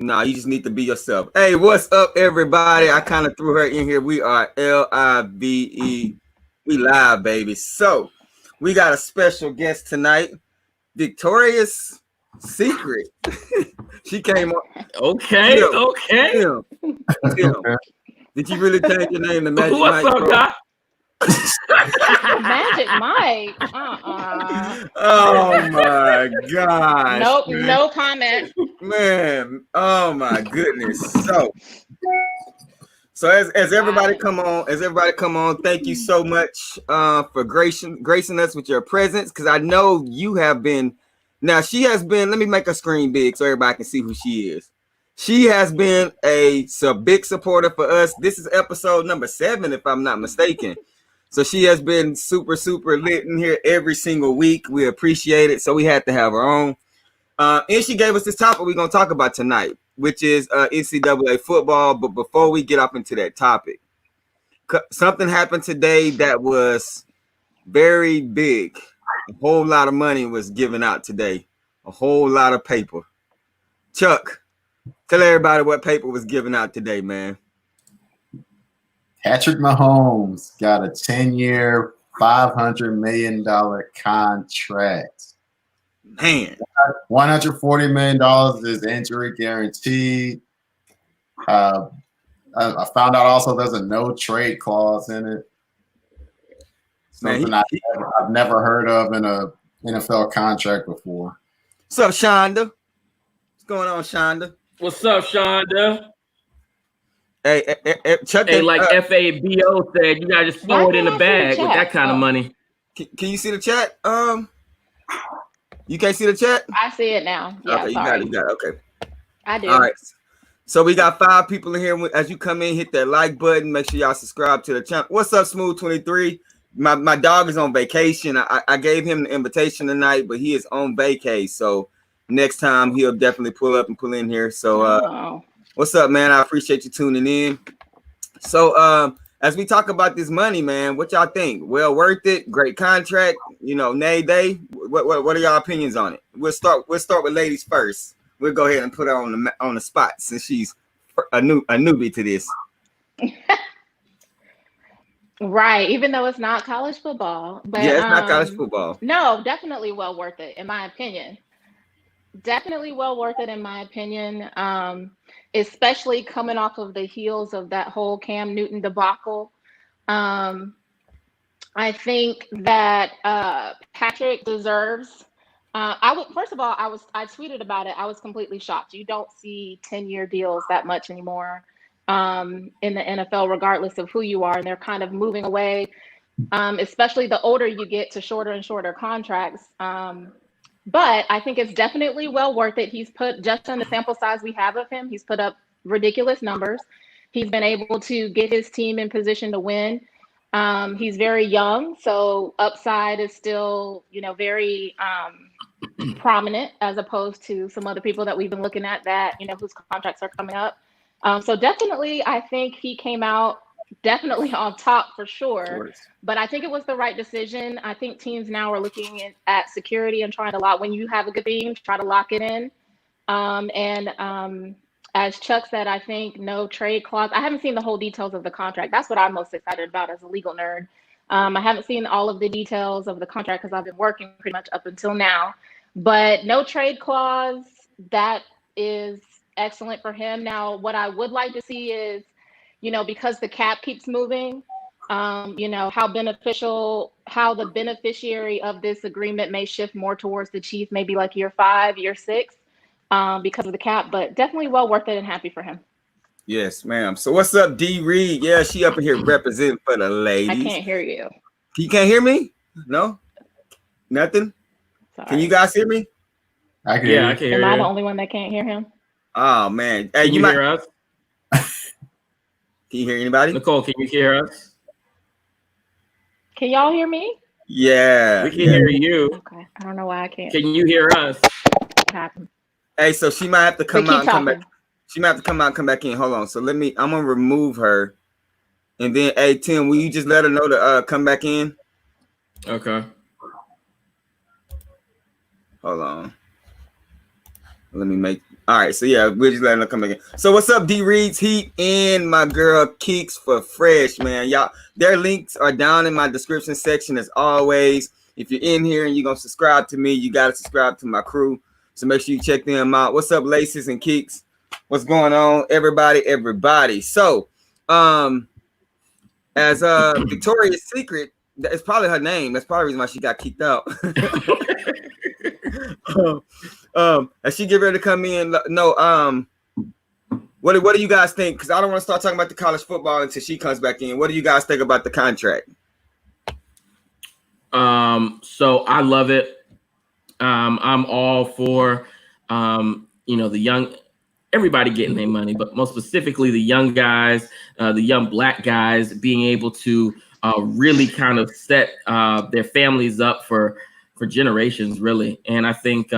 Nah, you just need to be yourself. Hey, what's up, everybody? I kind of threw her in here. We are LIVE. We live, baby. So, we got a special guest tonight, Victoria's Secret. She came on. Okay. Tim. Did you really change your name to Magic What's Mike? Up, Doc? Magic Mike. Oh my gosh. Nope, man. no comment. Man, oh my goodness. So as everybody come on, thank you so much for gracing us with your presence, because I know you have been. Now she has been. Let me make her screen big so everybody can see who she is. She has been a big supporter for us. This is episode number 7, if I'm not mistaken. So she has been super lit in here every single week. We appreciate it. So we had to have her on. And she gave us this topic we're going to talk about tonight, which is NCAA football. But before we get up into that topic, something happened today that was very big. A whole lot of money was given out today. A whole lot of paper. Chuck, tell everybody what paper was given out today, man. Patrick Mahomes got a 10-year, $500 million contract. Man, $140 million is injury guaranteed. I found out also there's a no trade clause in it. Something I've never heard of in a NFL contract before. What's up, Shonda? What's going on, Shonda? What's up, Shonda? Hey, Chuck. Hey, like FABO said, you gotta just throw it in the bag with that kind of money. Can you see the chat? You can't see the chat? I see it now. Yeah, okay, sorry. you got it. Okay. I do. All right. So we got 5 people in here. As you come in, hit that like button. Make sure y'all subscribe to the channel. What's up, Smooth23? My dog is on vacation. I gave him the invitation tonight, but he is on vacay. So next time he'll definitely pull up and pull in here. So what's up, man? I appreciate you tuning in. So as we talk about this money, man, what y'all think? Well worth it? Great contract? You know, nay day? What are y'all opinions on it? We'll start with ladies first. We'll go ahead and put her on the spot since she's a newbie to this. Right, even though it's not college football. But yeah, it's not college football. No, definitely well worth it, in my opinion. Definitely well worth it, in my opinion. Especially coming off of the heels of that whole Cam Newton debacle. I think that Patrick deserves. First of all, I tweeted about it. I was completely shocked. You don't see 10-year deals that much anymore in the NFL, regardless of who you are, and they're kind of moving away. Especially the older you get, to shorter and shorter contracts. But I think it's definitely well worth it. He's put, just on the sample size we have of him, he's put up ridiculous numbers. He's been able to get his team in position to win. He's very young, so upside is still, very prominent, as opposed to some other people that we've been looking at that, whose contracts are coming up. So definitely, I think he came out definitely on top for sure. But I think it was the right decision. I think teams now are looking at security and trying to lock, when you have a good team, try to lock it in. As Chuck said, I think no trade clause. I haven't seen the whole details of the contract. That's what I'm most excited about as a legal nerd. I haven't seen all of the details of the contract because I've been working pretty much up until now. But no trade clause, that is excellent for him. Now, what I would like to see is, because the cap keeps moving, how the beneficiary of this agreement may shift more towards the Chiefs, maybe like year 5, year 6, because of the cap, but definitely well worth it and happy for him. Yes, ma'am. So what's up, D Reed? Yeah, she up in here representing for the ladies. I can't hear you. You can't hear me? No? Nothing? Sorry. Can you guys hear me? I can hear you. I can hear you. Am I the only one that can't hear him? Oh, man. Hey, can you hear us? Can you hear anybody? Nicole, can you hear us? Can y'all hear me? Yeah. We can hear you. Okay. I don't know why I can't. Can you hear us? What happened? Hey, so she might have to come out and come back. She might have to come out and come back in. Hold on. So I'm gonna remove her. And then, hey, Tim, will you just let her know to come back in? Okay. Hold on. Let me make. All right, so yeah, we're just letting her come again. So what's up, D Reeds Heat and my girl Keeks for Fresh, man. Y'all, their links are down in my description section as always. If you're in here and you're gonna subscribe to me, you gotta subscribe to my crew. So make sure you check them out. What's up, Laces and Keeks? What's going on, everybody? So, as Victoria's Secret, it's probably her name. That's probably the reason why she got kicked out. As she get ready to come in, no, what do you guys think? Because I don't want to start talking about the college football until she comes back in. What do you guys think about the contract? So I love it. I'm all for the young, everybody getting their money, but most specifically the young guys, the young black guys being able to really kind of set their families up for generations, really. And I think,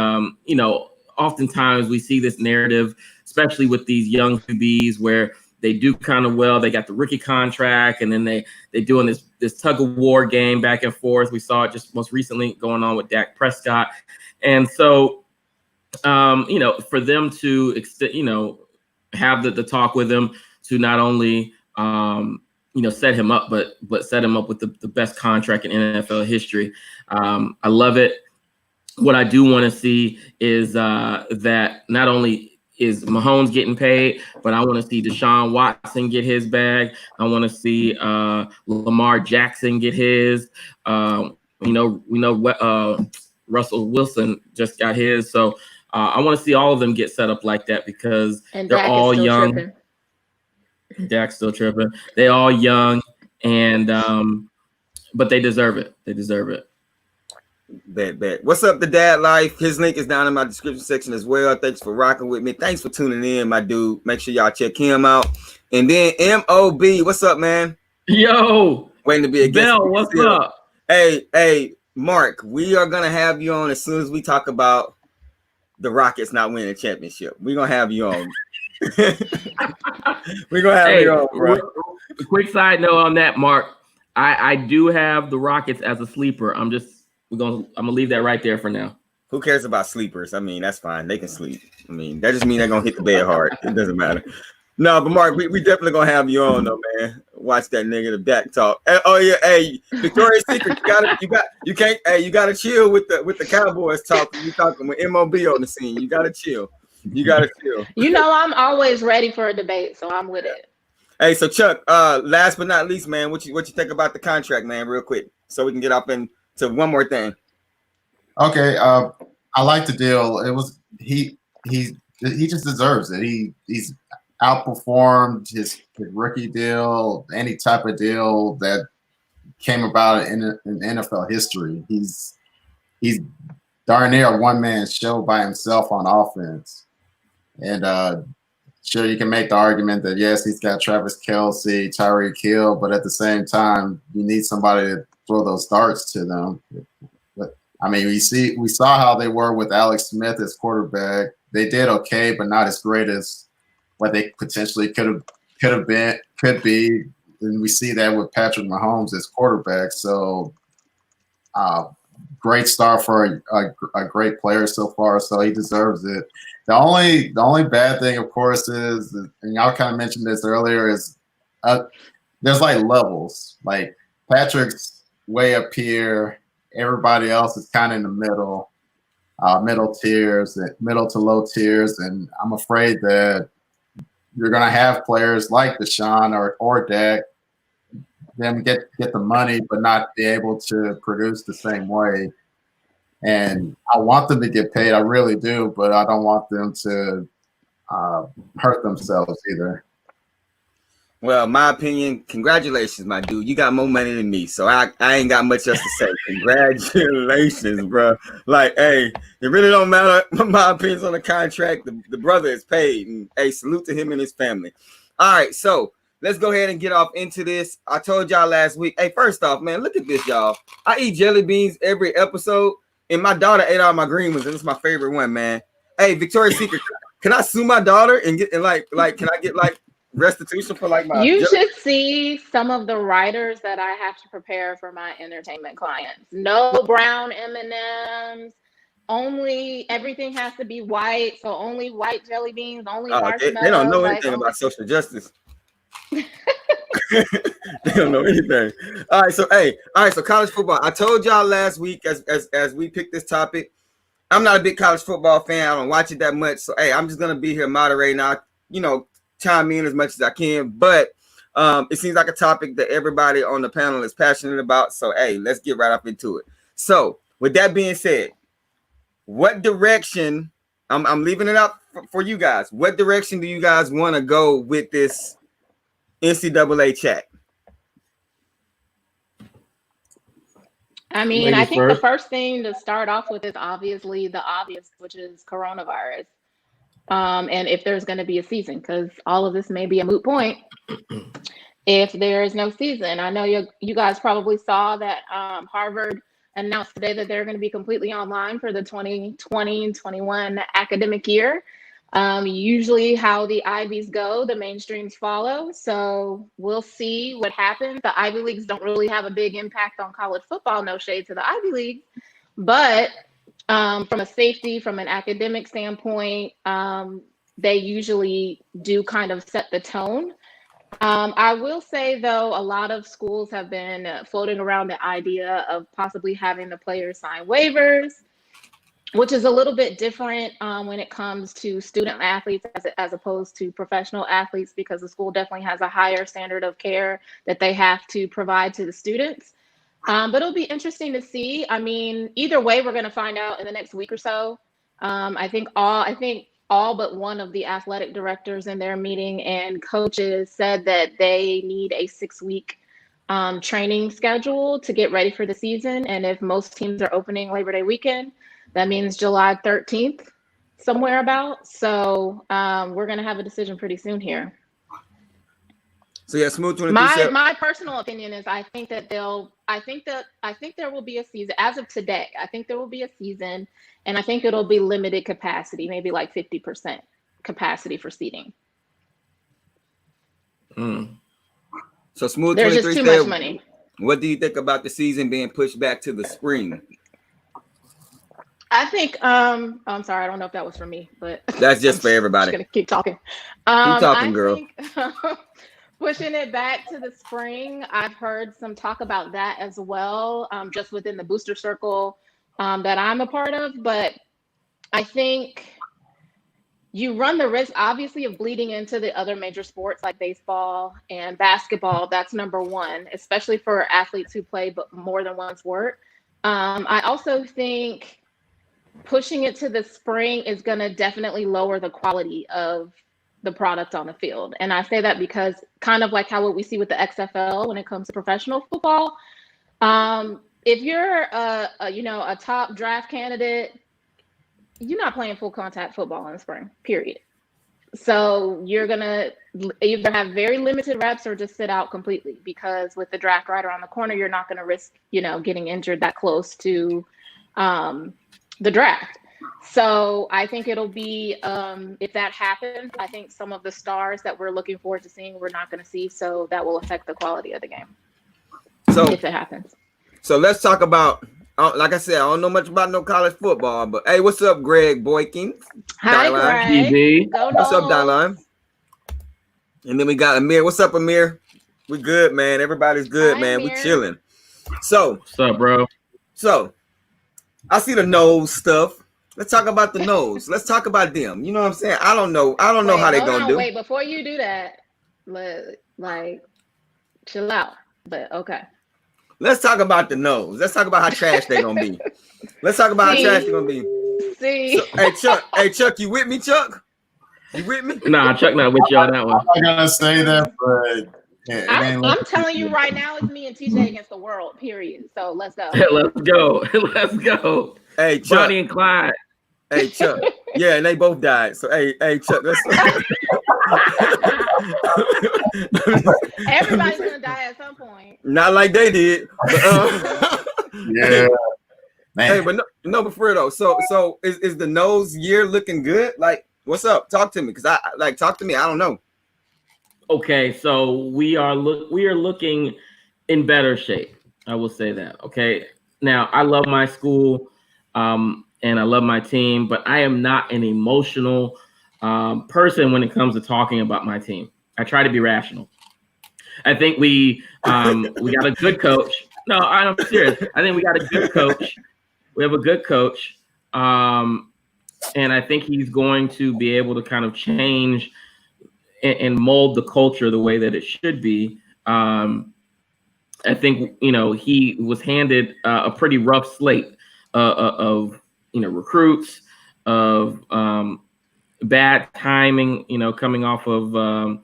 oftentimes we see this narrative, especially with these young QBs, where they do kind of well. They got the rookie contract, and then they doing this tug of war game back and forth. We saw it just most recently going on with Dak Prescott. And so, for them to have the talk with him to not only set him up, but set him up with the best contract in NFL history. I love it. What I do want to see is that not only is Mahomes getting paid, but I want to see Deshaun Watson get his bag. I want to see Lamar Jackson get his. We know Russell Wilson just got his. So I want to see all of them get set up like that because they're all young. Tripping. Dak's still tripping. They all young, and but they deserve it. They deserve it. Bet. What's up, the Dad Life? His link is down in my description section as well. Thanks for rocking with me. Thanks for tuning in, my dude. Make sure y'all check him out. And then MOB, what's up, man? Yo, waiting to be a guest. Bell, what's up? Hey, Mark, we are gonna have you on as soon as we talk about the Rockets not winning a championship. We're gonna have you on. We're gonna have you on, bro. Quick side note on that, Mark. I do have the Rockets as a sleeper. I'm gonna leave that right there for now. Who cares about sleepers? I mean, that's fine. They can sleep. I mean, that just means they're gonna hit the bed hard. It doesn't matter. No, but Mark, we definitely gonna have you on though, man. Watch that nigga the back talk. Oh yeah, hey, Victoria's Secret, you gotta chill with the Cowboys talk. You talking with MOB on the scene. You gotta chill. You know, I'm always ready for a debate, so I'm with it. Hey, so Chuck, last but not least, man, what you think about the contract, man, real quick, so we can get up into one more thing. Okay, I like the deal. It was he just deserves it. He's outperformed his rookie deal, any type of deal that came about in NFL history. He's darn near a one-man show by himself on offense. And sure, you can make the argument that, yes, he's got Travis Kelce, Tyreek Hill, but at the same time, you need somebody to throw those darts to them. But I mean, we saw how they were with Alex Smith as quarterback. They did okay, but not as great as what they potentially could be. And we see that with Patrick Mahomes as quarterback. So great start for a great player so far. So he deserves it. The only bad thing, of course, is, and y'all kind of mentioned this earlier, is there's like levels. Like Patrick's way up here, everybody else is kind of in the middle tiers, middle to low tiers, and I'm afraid that you're going to have players like Deshaun or Dak, them get the money but not be able to produce the same way. And I want them to get paid, I really do, but I don't want them to hurt themselves either. Well, my opinion, congratulations, my dude. You got more money than me, so I ain't got much else to say. Congratulations, bro. Like, hey, it really don't matter my opinions on the contract. The brother is paid, and hey, salute to him and his family. All right, so let's go ahead and get off into this. I told y'all last week. Hey, first off, man, look at this, y'all. I eat jelly beans every episode, and my daughter ate all my green ones, and it's my favorite one, man. Hey, Victoria's Secret, can I sue my daughter and get can I get restitution for my you should see some of the writers that I have to prepare for my entertainment clients. No brown M&Ms, only everything has to be white, so only white jelly beans, only They don't marshmallows, know like anything only. about social justice. They don't know anything. All right, so college football. I told y'all last week as we picked this topic, I'm not a big college football fan. I don't watch it that much. So I'm just gonna be here moderating. I chime in as much as I can, but it seems like a topic that everybody on the panel is passionate about. So let's get right up into it. So with that being said, what direction? I'm leaving it up for you guys. What direction do you guys want to go with this NCAA chat? I mean, Ladies I think first. the first thing to start off with is obviously the obvious, which is coronavirus. And if there's going to be a season, because all of this may be a moot point if there is no season. I know you guys probably saw that Harvard announced today that they're going to be completely online for the 2020-21 academic year. Usually how the Ivies go, the mainstreams follow. So we'll see what happens. The Ivy Leagues don't really have a big impact on college football, no shade to the Ivy League. But from a safety, from an academic standpoint, they usually do kind of set the tone. I will say, though, a lot of schools have been floating around the idea of possibly having the players sign waivers, which is a little bit different when it comes to student athletes as opposed to professional athletes, because the school definitely has a higher standard of care that they have to provide to the students. But it'll be interesting to see. I mean, either way, we're going to find out in the next week or so. I think all but one of the athletic directors in their meeting and coaches said that they need a 6-week training schedule to get ready for the season. And if most teams are opening Labor Day weekend, that means July 13th, somewhere about. So we're going to have a decision pretty soon here. So yeah, Smooth 23. My personal opinion is I think there will be a season as of today. I think there will be a season, and I think it'll be limited capacity, maybe like 50% capacity for seating. So Smooth 23 there's just too much money. What do you think about the season being pushed back to the spring? I think I'm sorry, I don't know if that was for me, but that's just for everybody. I'm just gonna keep talking. Keep talking, girl. Think, pushing it back to the spring, I've heard some talk about that as well, just within the booster circle that I'm a part of. But I think you run the risk, obviously, of bleeding into the other major sports like baseball and basketball. That's number one, especially for athletes who play more than one sport. I also think pushing it to the spring is going to definitely lower the quality of the product on the field. And I say that because kind of like what we see with the XFL when it comes to professional football, if you're a top draft candidate, you're not playing full contact football in the spring, period. So you're going to either have very limited reps or just sit out completely, because with the draft right around the corner, you're not going to risk, getting injured that close to the draft. So I think it'll be, if that happens, I think some of the stars that we're looking forward to seeing, we're not going to see. So that will affect the quality of the game. So if it happens. So let's talk about, like I said, I don't know much about no college football, but hey, what's up, Greg Boykin? Hi, Greg. What's up, Dylan? And then we got Amir. What's up, Amir? We good, man. Everybody's good, man. Amir. We chilling. So what's up, bro? So I see the nose stuff. Let's talk about the nose. Let's talk about them. You know what I'm saying? I don't know how they gonna do. Wait, before you do that, chill out. But okay. Let's talk about the nose. Let's talk about how trash they're gonna be. Let's talk about how trash they're gonna be. See. So, hey Chuck, you with me, Chuck? You with me? Nah, Chuck not with you on that one. I'm not gonna say that, but I'm telling you right now, it's me and TJ against the world, period. So let's go. Let's go. Let's go. Hey, Chuck. Bonnie and Clyde. Hey, Chuck. Yeah, and they both died. So, hey, Chuck, let's. Everybody's gonna die at some point. Not like they did. Yeah. Man. Hey, but no, but for real though. So is the nose year looking good? Like, what's up? Talk to me, because talk to me. I don't know. Okay, so we are looking in better shape. I will say that. Okay. Now, I love my school. and I love my team, but I am not an emotional person when it comes to talking about my team. I try to be rational. I think we got a good coach. No, I'm serious. I think we got a good coach. We have a good coach. And I think he's going to be able to kind of change and mold the culture the way that it should be. I think, he was handed a pretty rough slate of, recruits, of bad timing, coming off of,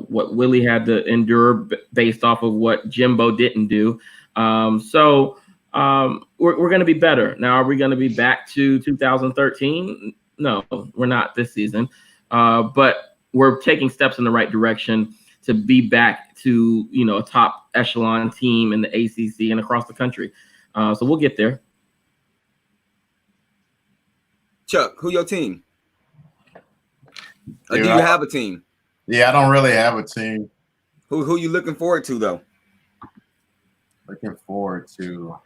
what Willie had to endure based off of what Jimbo didn't do. So we're going to be better. Now, are we going to be back to 2013? No, we're not this season. But we're taking steps in the right direction to be back to, a top echelon team in the ACC and across the country. So we'll get there. Chuck, who your team? Or do you have a team? Yeah, I don't really have a team. Who you looking forward to, though? Looking forward to,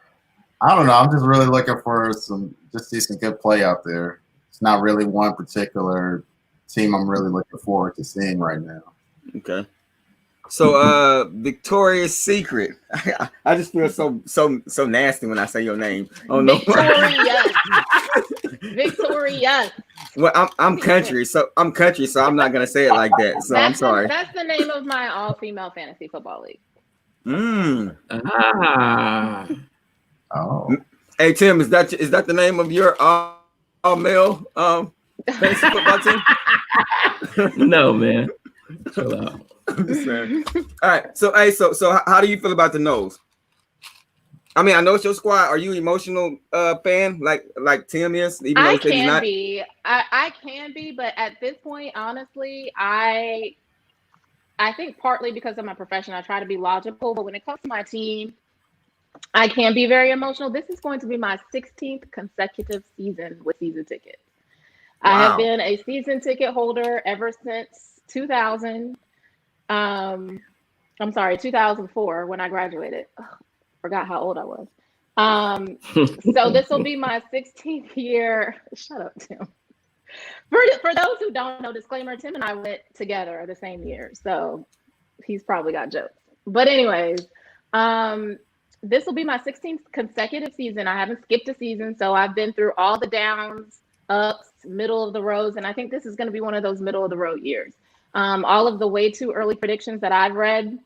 I don't know. I'm just really looking for see some good play out there. It's not really one particular team I'm really looking forward to seeing right now. Okay. So Victoria's Secret. I just feel so nasty when I say your name. Oh no. Victorious. Well, I'm country, so I'm not gonna say it like that. So I'm sorry. That's the name of my all-female fantasy football league. Oh. Hey Tim, is that the name of your all-male fantasy football team? No, man. Chill out. I'm just saying. All right. So how do you feel about the Noles? I mean, I know it's your squad. Are you emotional fan like Tim is? Even though I can be. I can be, but at this point, honestly, I think partly because of my profession, I try to be logical. But when it comes to my team, I can be very emotional. This is going to be my 16th consecutive season with season tickets. Wow. I have been a season ticket holder ever since 2000. 2004 when I graduated. Forgot how old I was. So this will be my 16th year. Shut up, Tim. For those who don't know, disclaimer, Tim and I went together the same year. So he's probably got jokes. But anyways, this will be my 16th consecutive season. I haven't skipped a season. So I've been through all the downs, ups, middle of the roads. And I think this is going to be one of those middle of the road years. All of the way too early predictions that I've read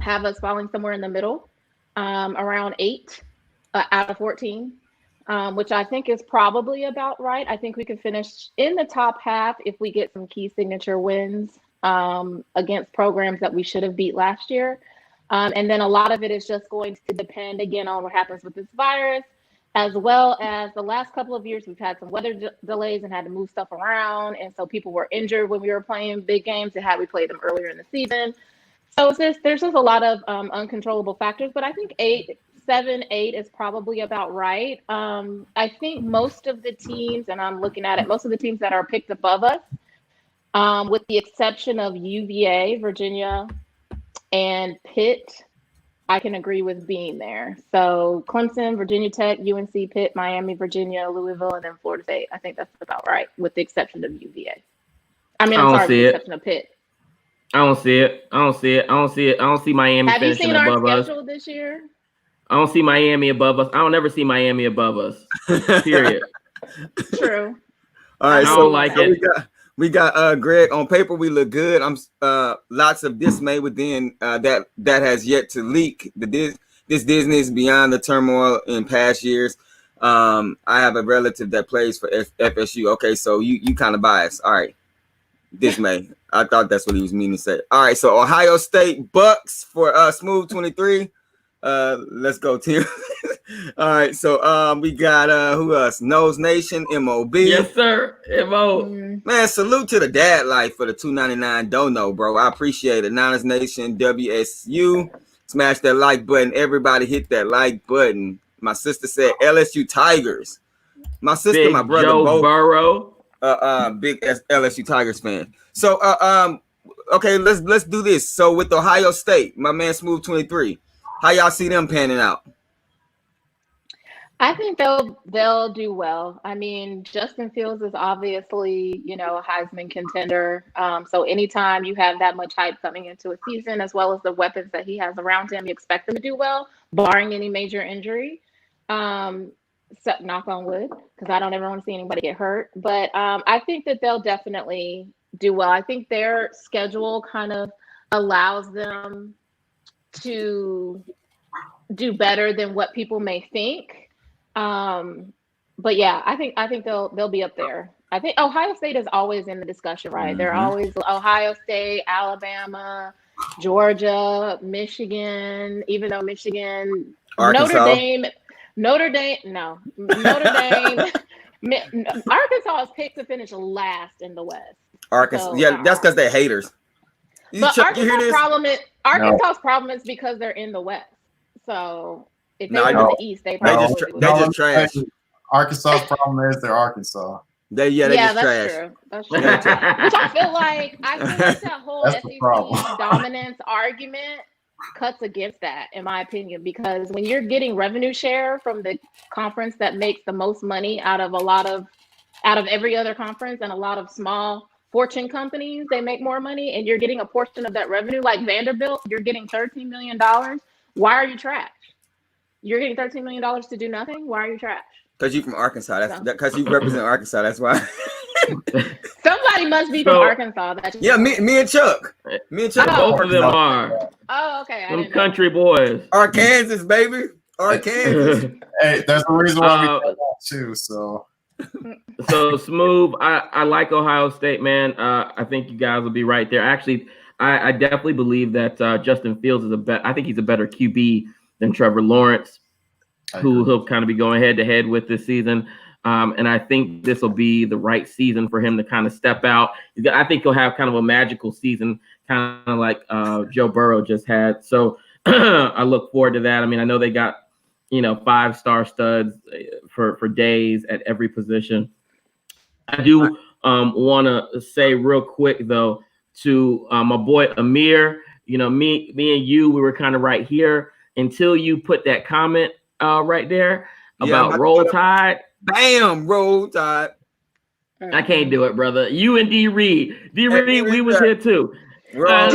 have us falling somewhere in the middle, around 8 out of 14, which I think is probably about right. I think we could finish in the top half if we get some key signature wins against programs that we should have beat last year. And then a lot of it is just going to depend, again, on what happens with this virus, as well as the last couple of years, we've had some weather delays and had to move stuff around. And so people were injured when we were playing big games and had we played them earlier in the season. So there's just a lot of uncontrollable factors, but I think 7, 8 is probably about right. I think most of the teams, and I'm looking at it, most of the teams that are picked above us, with the exception of UVA, Virginia, and Pitt, I can agree with being there. So Clemson, Virginia Tech, UNC, Pitt, Miami, Virginia, Louisville, and then Florida State. I think that's about right, with the exception of UVA. I'm sorry, with the exception of Pitt. I don't see it. I don't see Miami Have finishing you seen above our us. schedule this year? I don't see Miami above us. I don't ever see Miami above us. Period. True. All right, I don't like it. We got Greg. On paper, we look good. I'm lots of dismay within that has yet to leak. This Disney is beyond the turmoil in past years. I have a relative that plays for FSU. Okay, so you kind of biased. All right, dismay. I thought that's what he was meaning to say. All right, so Ohio State Bucks for Smooth 23. Let's go, Tim. All right, so we got who else? Nose Nation, MOB. Yes, sir. MO. Man, salute to the dad life for the $2.99 dono, bro. I appreciate it. Niners Nation, WSU. Smash that like button. Everybody hit that like button. My sister said LSU Tigers. My sister, Big my brother, Joe both Burrow. Big LSU Tigers fan. So okay, let's do this. So with Ohio State, my man Smooth 23, how y'all see them panning out? I think they'll do well. I mean, Justin Fields is obviously, a Heisman contender. So anytime you have that much hype coming into a season, as well as the weapons that he has around him, you expect them to do well, barring any major injury. So, knock on wood, because I don't ever want to see anybody get hurt. But I think that they'll definitely do well. I think their schedule kind of allows them to do better than what people may think. But yeah, I think they'll be up there. I think Ohio State is always in the discussion, right? They're always Ohio State, Alabama, Georgia, Michigan, even though Michigan, Arkansas. Notre Dame, no. Notre Dame, Arkansas is picked to finish last in the West. Arkansas, So, yeah, that's because they're haters. But Arkansas's problem is because they're in the West. So if they were in the East, they just trash. Arkansas's problem is they're Arkansas. They just trash. True. That's true. Which I feel like that whole SEC dominance argument cuts against that, in my opinion, because when you're getting revenue share from the conference that makes the most money out of every other conference, and a lot of small fortune companies, they make more money, and you're getting a portion of that revenue, like Vanderbilt, you're getting $13 million. Why are you trash? You're getting $13 million to do nothing? Why are you trash? Because you're from Arkansas. That's because you represent Arkansas. That's why. Somebody must be from Arkansas. Me and Chuck. Both of them are. Oh, okay. Some country boys. Arkansas, baby. Arkansas. Hey, there's a reason why we do that too. So Smooth, I like Ohio State, man. I think you guys will be right there. Actually, I definitely believe that Justin Fields I think he's a better QB than Trevor Lawrence, who he'll kind of be going head to head with this season. And I think this will be the right season for him to kind of step out. I think he'll have kind of a magical season, kind of like Joe Burrow just had. So I look forward to that. I mean, I know they got, 5-star studs for days at every position. I do want to say real quick, though, to my boy Amir, me and you, we were kind of right here until you put that comment right there about Roll Tide. Bam, Roll Tide. I can't do it, brother. You and D Reed. D Reed, we was here too. D Reed,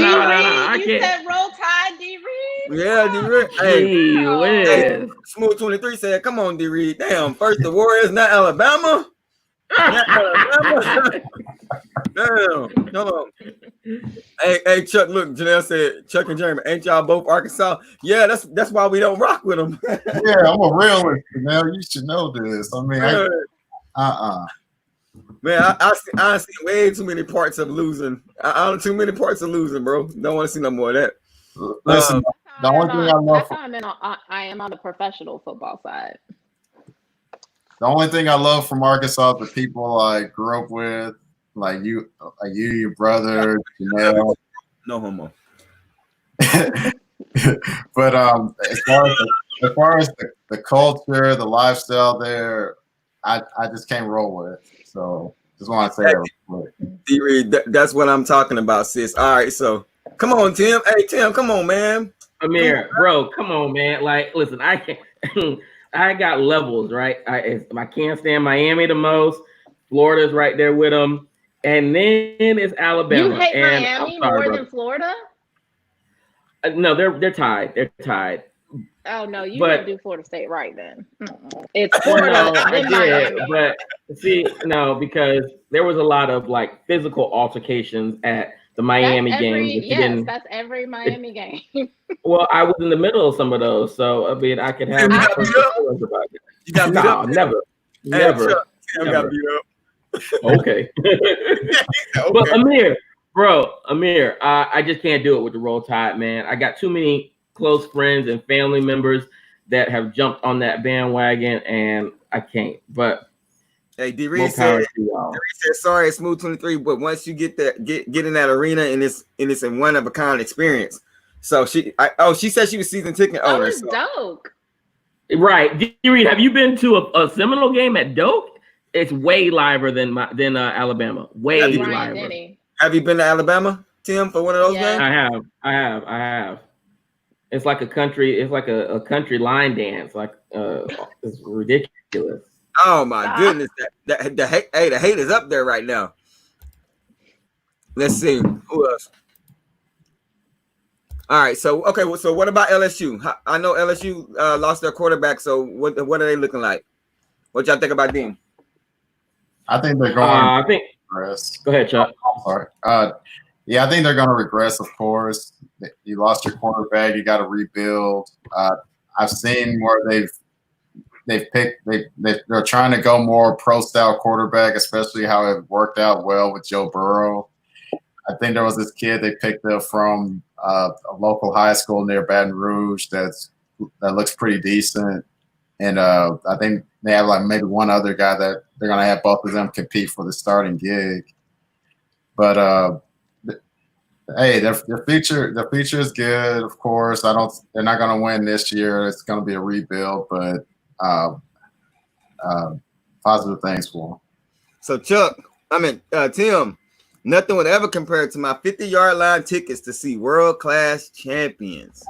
you said Roll Tide, D Reed. Yeah, D Reed. Hey, Smooth 23 said, "Come on, D Reed. Damn, first the Warriors, not Alabama." Not Alabama. Damn, come on. Hey, Chuck. Look, Janelle said, "Chuck and Jeremy, ain't y'all both Arkansas?" Yeah, that's why we don't rock with them. Yeah, I'm a realist, Janelle. You should know this. I mean, Man, I see way too many parts of losing. Too many parts of losing, bro. Don't want to see no more of that. Listen, the only thing I love I am on the professional football side. The only thing I love from Arkansas is the people I grew up with, like you, your brother, Janelle. No homo. But as far as the culture, the lifestyle there, I just can't roll with it. So just want to say that. D-Reed, that's what I'm talking about, sis. All right, so come on, Tim. Hey, Tim, come on, man. Amir, bro, come on, man. Like, listen, I can't. I got levels, right? I can't stand Miami the most. Florida's right there with them, and then it's Alabama. You hate Miami more than Florida? No, they're tied. They're tied. Oh no, you don't do Florida State right then. It's Florida. No, I did, but see, no, because there was a lot of like physical altercations at the Miami game. Yes, that's every Miami game. Well, I was in the middle of some of those, so I mean, I could have my feelings about it. You got beat up? Never. Tim got beat up. Okay. But Amir, I just can't do it with the Roll Tide, man. I got too many close friends and family members that have jumped on that bandwagon, and I can't. But hey, D-Reed said, sorry, it's Smooth 23, but once you get in that arena, and it's a one of a kind experience. So she said she was season ticket owner. That was dope. Right, D-Reed, have you been to a Seminole game at Doak? It's way liver than Alabama. Way liver. Have you been to Alabama, Tim, for one of those games? I have. It's like a country. It's like a country line dance. Like it's ridiculous. Oh my goodness, the hate is up there right now. Let's see who else. All right, so okay, so what about LSU? I know LSU lost their quarterback. So what are they looking like? What y'all think about them? I think they're going. I think. Regress. Go ahead, Chuck. I'm sorry. Yeah, I think they're going to regress. Of course, you lost your quarterback. You got to rebuild. I've seen where they're trying to go more pro style quarterback, especially how it worked out well with Joe Burrow. I think there was this kid they picked up from a local high school near Baton Rouge that looks pretty decent, and I think they have like maybe one other guy that they're going to have both of them compete for the starting gig. But hey, their future is good. Of course, they're not going to win this year. It's going to be a rebuild, but positive things for them. So Tim, nothing would ever compare to my 50-yard line tickets to see world-class champions.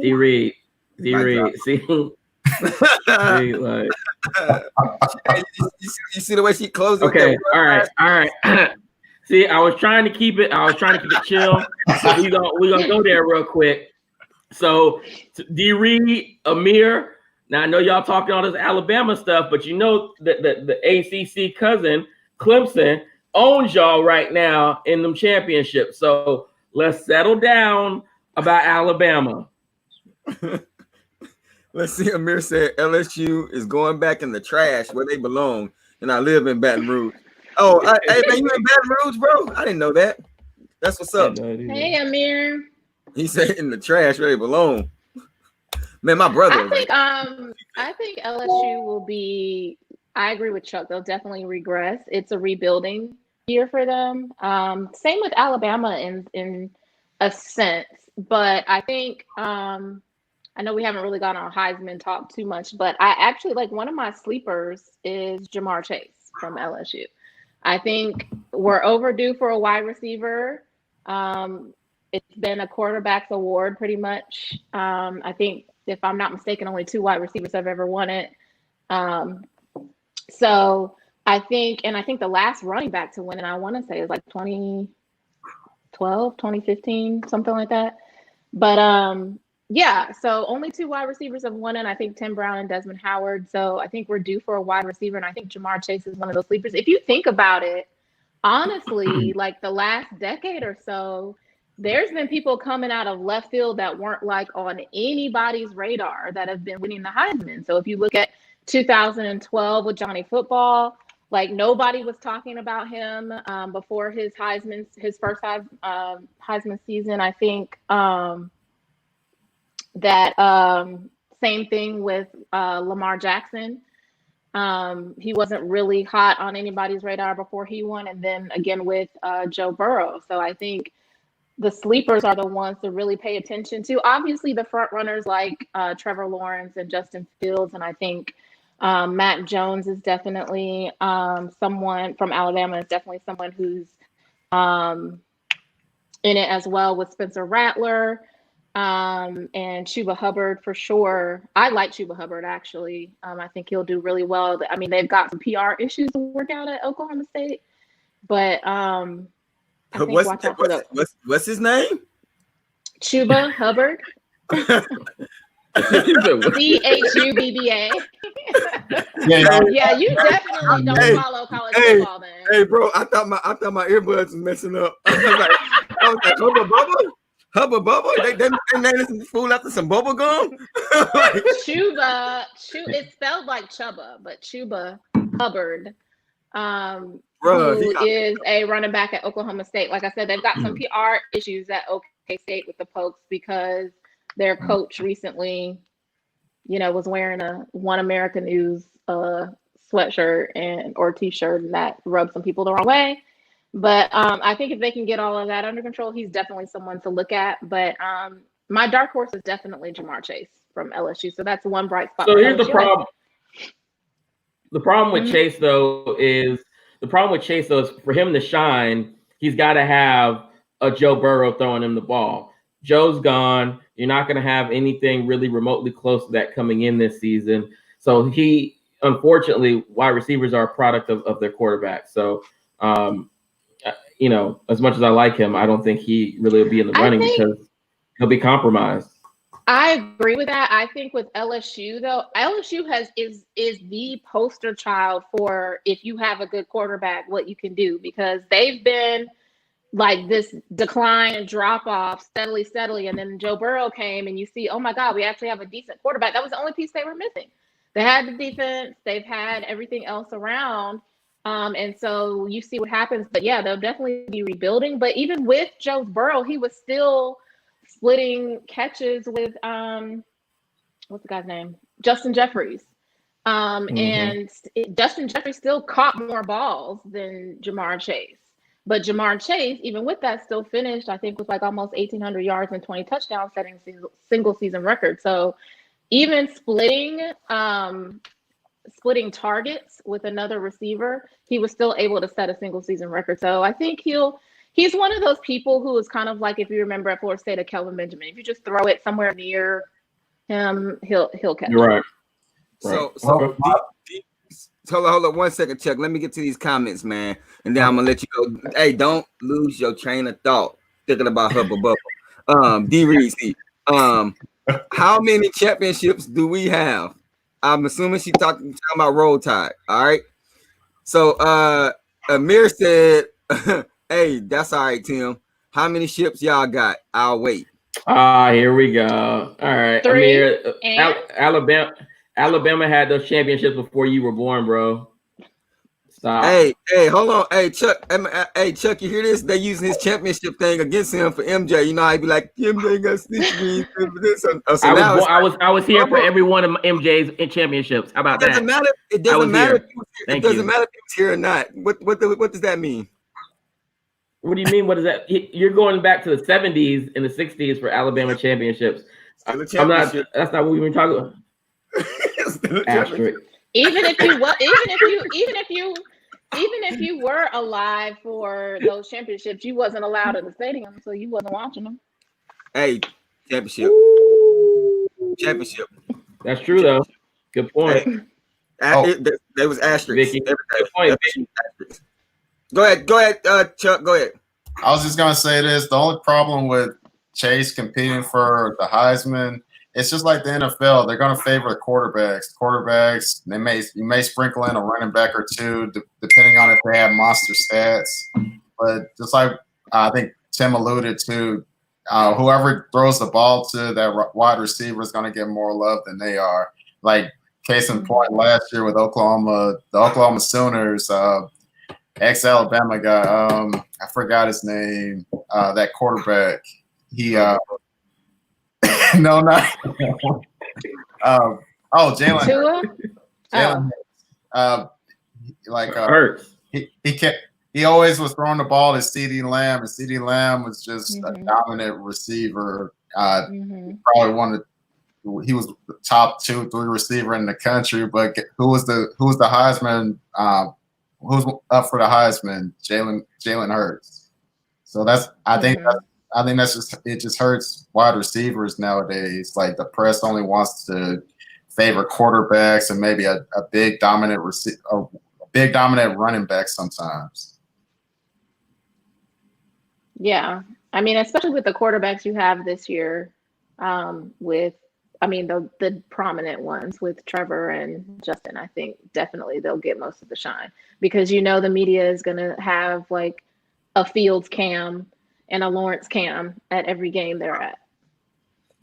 D-Reed. See, like, you see the way she closed. Okay, all right. See, I was trying to keep it chill. So we gonna go there real quick. So D-Reed, Amir. Now I know y'all talking all this Alabama stuff, but you know that the ACC cousin Clemson owns y'all right now in them championships. So let's settle down about Alabama. Let's see. Amir said LSU is going back in the trash where they belong, and I live in Baton Rouge. Oh, hey man, you in Baton Rouge, bro? I didn't know that. That's what's up. Hey, Amir. He said in the trash where they belong. Man, my brother. I think LSU will be. I agree with Chuck. They'll definitely regress. It's a rebuilding year for them. Same with Alabama in a sense, but I think I know we haven't really gone on Heisman talk too much, but I actually like one of my sleepers is Jamar Chase from LSU. I think we're overdue for a wide receiver. It's been a quarterback's award pretty much. I think if I'm not mistaken, only 2 wide receivers have ever won it. So I think the last running back to win it, I want to say is like 2012, 2015, something like that. But yeah, so only 2 wide receivers have won it. I think Tim Brown and Desmond Howard. So I think we're due for a wide receiver, and I think Jamar Chase is one of those sleepers. If you think about it, honestly, like the last decade or so, there's been people coming out of left field that weren't like on anybody's radar that have been winning the Heisman. So if you look at 2012 with Johnny Football, like nobody was talking about him before his first Heisman season. I think that same thing with Lamar Jackson. He wasn't really hot on anybody's radar before he won, and then again with Joe Burrow. So I think the sleepers are the ones to really pay attention to. Obviously, the front runners like Trevor Lawrence and Justin Fields, and I think Matt Jones is definitely someone from Alabama is definitely someone who's in it as well with Spencer Rattler and Chuba Hubbard for sure. I like Chuba Hubbard actually. I think he'll do really well. I mean, they've got some PR issues to work out at Oklahoma State, but what's his name? Chuba Hubbard. CHUBBA. Yeah, you definitely don't follow college football, man. Hey, bro, I thought my earbuds was messing up. I was like, Hubba Bubba? They named this fool after some bubble gum? Chuba, it's spelled like Chubba, but Chuba Hubbard. Who is a running back at Oklahoma State. Like I said, they've got some PR issues at OK State with the Pokes because their coach recently, was wearing a One America News sweatshirt or t-shirt, and that rubbed some people the wrong way. But I think if they can get all of that under control, he's definitely someone to look at. But my dark horse is definitely Jamar Chase from LSU. So that's one bright spot. So here's the problem. The problem with Chase, though, is for him to shine, he's got to have a Joe Burrow throwing him the ball. Joe's gone. You're not going to have anything really remotely close to that coming in this season. So unfortunately, wide receivers are a product of their quarterback. So, as much as I like him, I don't think he really will be in the running because he'll be compromised. I agree with that. I think with LSU though, LSU is the poster child for if you have a good quarterback, what you can do, because they've been like this decline and drop off steadily, and then Joe Burrow came and you see, oh my God, we actually have a decent quarterback. That was the only piece they were missing. They had the defense, they've had everything else around. And so you see what happens. But yeah, they'll definitely be rebuilding. But even with Joe Burrow, he was still splitting catches with what's the guy's name? Justin Jeffries. And Justin Jeffries still caught more balls than Jamar Chase. But Jamar Chase, even with that, still finished, I think, with like almost 1,800 yards and 20 touchdowns, setting single season record. So even splitting targets with another receiver, he was still able to set a single season record. So I think he's one of those people who is kind of like, if you remember at Florida State, of Kelvin Benjamin. If you just throw it somewhere near him, he'll catch You're it. right. So hold on 1 second, Chuck. Let me get to these comments, man, and then I'm gonna let you go. Hey, don't lose your train of thought thinking about Hubba Bubba. D Reese, how many championships do we have? I'm assuming she's talking about Roll Tide. All right. So Amir said, hey, that's all right, Tim. How many ships y'all got? I'll wait. Here we go. All right. 3. Amir, Alabama had those championships before you were born, bro. Stop. Hey, hold on. Hey, Chuck, you hear this? They using his championship thing against him for MJ. You know, I'd be like, MJ got 6 wins. I was here for every one of MJ's championships. How about that? It doesn't matter if he was here or not. What does that mean? What do you mean? What is that? You're going back to the 70s and the 60s for Alabama championships. That's not what we were talking about. Asterisk. Even if you were alive for those championships, you wasn't allowed in the stadium, so you wasn't watching them. Hey, championship. That's true though. Good point. Hey, there was asterisks. Vicky. Good point, Vicky. Go ahead, Chuck. Go ahead. I was just gonna say this. The only problem with Chase competing for the Heisman, it's just like the NFL. They're gonna favor the quarterbacks. You may sprinkle in a running back or two, depending on if they have monster stats. But just like I think Tim alluded to, whoever throws the ball to that wide receiver is gonna get more love than they are. Like case in point, last year with the Oklahoma Sooners. Ex-Alabama guy, I forgot his name. That quarterback. He no, not Jalen. Hurts. He always was throwing the ball to CeeDee Lamb, and CeeDee Lamb was just a dominant receiver. Probably he was the top 2-3 receiver in the country. But who was the Heisman? Who's up for the Heisman? Jalen Hurts. So I think that's just hurts wide receivers nowadays. Like the press only wants to favor quarterbacks and maybe a big dominant running back sometimes. Yeah, I mean, especially with the quarterbacks you have this year, the prominent ones with Trevor and Justin, I think definitely they'll get most of the shine because the media is going to have like a Fields cam and a Lawrence cam at every game they're at.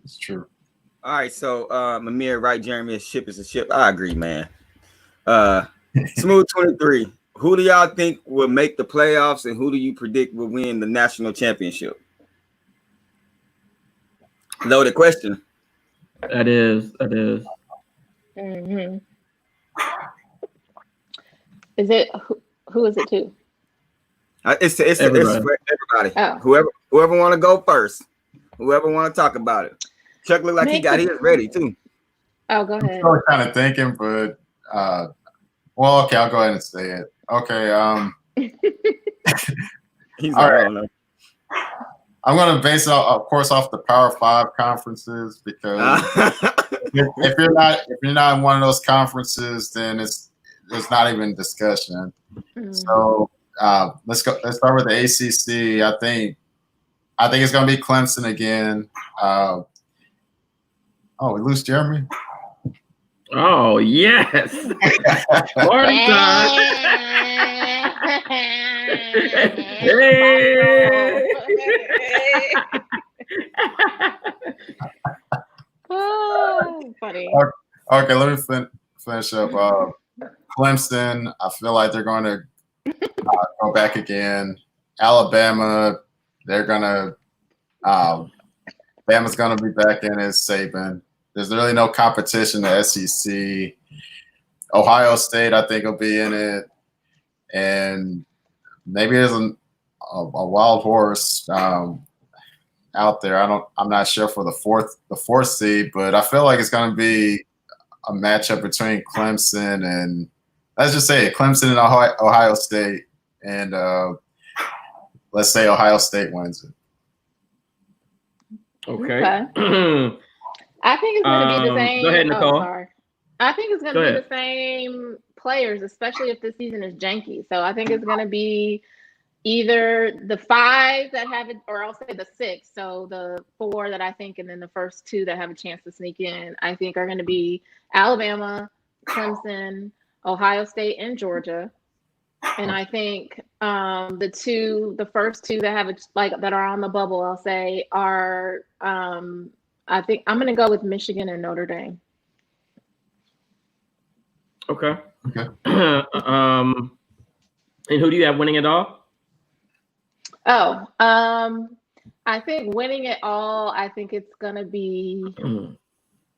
It's true. All right, so Amir, right? Jeremy, a ship is a ship. I agree, man. Smooth 23. Who do y'all think will make the playoffs, and who do you predict will win the national championship? Loaded question. That is. Mm-hmm. Is it who is it to? It's for everybody. Oh. Whoever want to go first. Whoever want to talk about it. Chuck looked like he got his ready too. Oh, go ahead. I'm kind of thinking, but okay, I'll go ahead and say it. Okay, He's all right. I'm going to base it, of course, off the Power 5 conferences because if you're not in one of those conferences, then there's not even discussion. So let's start with the ACC. I think it's going to be Clemson again. We lose Jeremy. Oh yes, party time. Oh, funny. Okay, let me finish up. Clemson, I feel like they're going to go back again. Alabama, Bama's going to be back in as Saban. There's really no competition to SEC. Ohio State, I think, will be in it. And maybe there's a wild horse out there. I'm not sure for the fourth seed, but I feel like it's going to be a matchup between Clemson and, let's just say it, Clemson and Ohio State. And let's say Ohio State wins it. Okay. I think it's going to be the same. Go ahead, Nicole. Sorry. I think it's going to be the same players, especially if the season is janky. So I think it's going to be either the 5 that have it, or I'll say the 6. So the 4 that I think, and then the first 2 that have a chance to sneak in, I think are going to be Alabama, Clemson, Ohio State, and Georgia. And I think the first 2 that have that are on the bubble, I'll say, are I think I'm going to go with Michigan and Notre Dame. Okay. And who do you have winning it all? Oh, I think winning it all. I think it's going to be.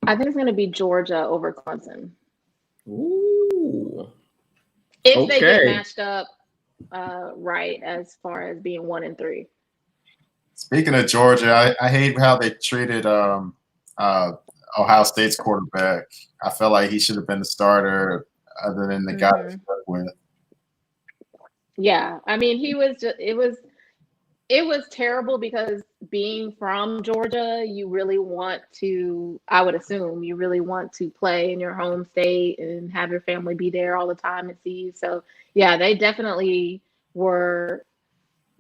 I think it's going to be Georgia over Clemson. Ooh. If they get matched up right as far as being 1 and 3. Speaking of Georgia, I hate how they treated Ohio State's quarterback. I felt like he should have been the starter other than the guy that he worked with. Yeah, I mean, it was terrible because being from Georgia, you really want to, I would assume, you really want to play in your home state and have your family be there all the time and see you. So, yeah, they definitely were,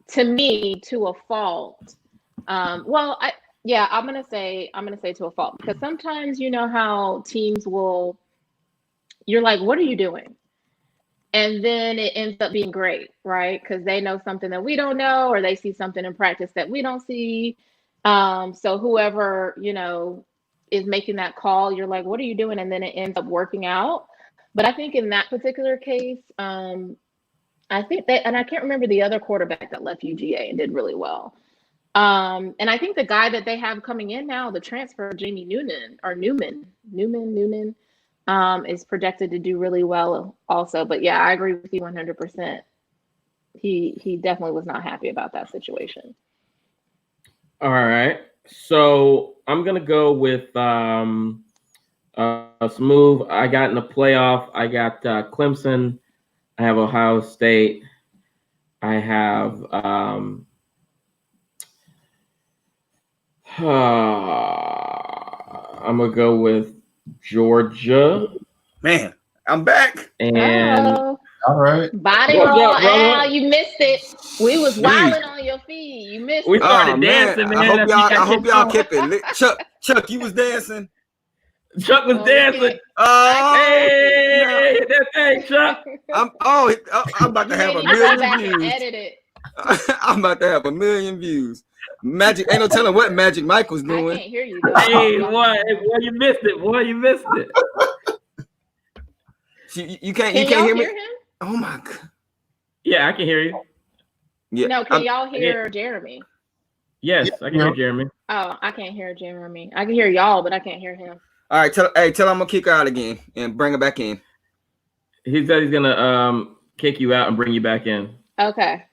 to me, to a fault. I'm gonna say to a fault, because sometimes you know how teams you're like, what are you doing? And then it ends up being great, right? Because they know something that we don't know, or they see something in practice that we don't see. So whoever, is making that call, you're like, what are you doing? And then it ends up working out. But I think in that particular case, I think that, and I can't remember the other quarterback that left UGA and did really well. And I think the guy that they have coming in now, the transfer, Jamie Newman, is projected to do really well also. But yeah, I agree with you 100%. He definitely was not happy about that situation. All right. So I'm going to go with smooth. I got in the playoff. I got Clemson. I have Ohio State. I have I'm going to go with Georgia. Man, I'm back. And all right. Body roll, Al, you missed it. We was wilding on your feet. You missed we it. started dancing, man. I hope y'all kept it. Chuck, you was dancing. Chuck was dancing. Oh, hey, hey, Chuck. I'm about to have a million views. I'm about to have a million views. Magic, ain't no telling what Magic Mike was doing. I can't hear you. Hey, boy, you missed it. Boy, you missed it. You can't hear me? Him? Oh my God. Yeah, I can hear you. Yeah. No, can y'all hear Jeremy? Yes, I can hear Jeremy. Oh, I can't hear Jeremy. I can hear y'all, but I can't hear him. All right, tell him I'm gonna kick her out again and bring her back in. He said he's gonna kick you out and bring you back in. Okay.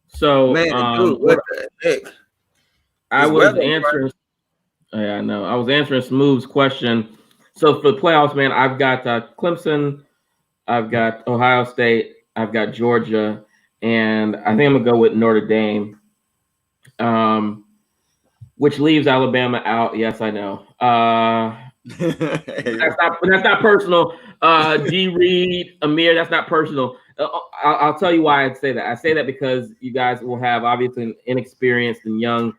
So, man, dude, what the heck? I was answering. Yeah, I know. I was answering Smooth's question. So for the playoffs, man, I've got Clemson, I've got Ohio State, I've got Georgia, and I think I'm gonna go with Notre Dame, which leaves Alabama out. Yes, I know. That's not personal. G. Reed, Amir, that's not personal. I'll tell you why I say that. I say that because you guys will have obviously an inexperienced and young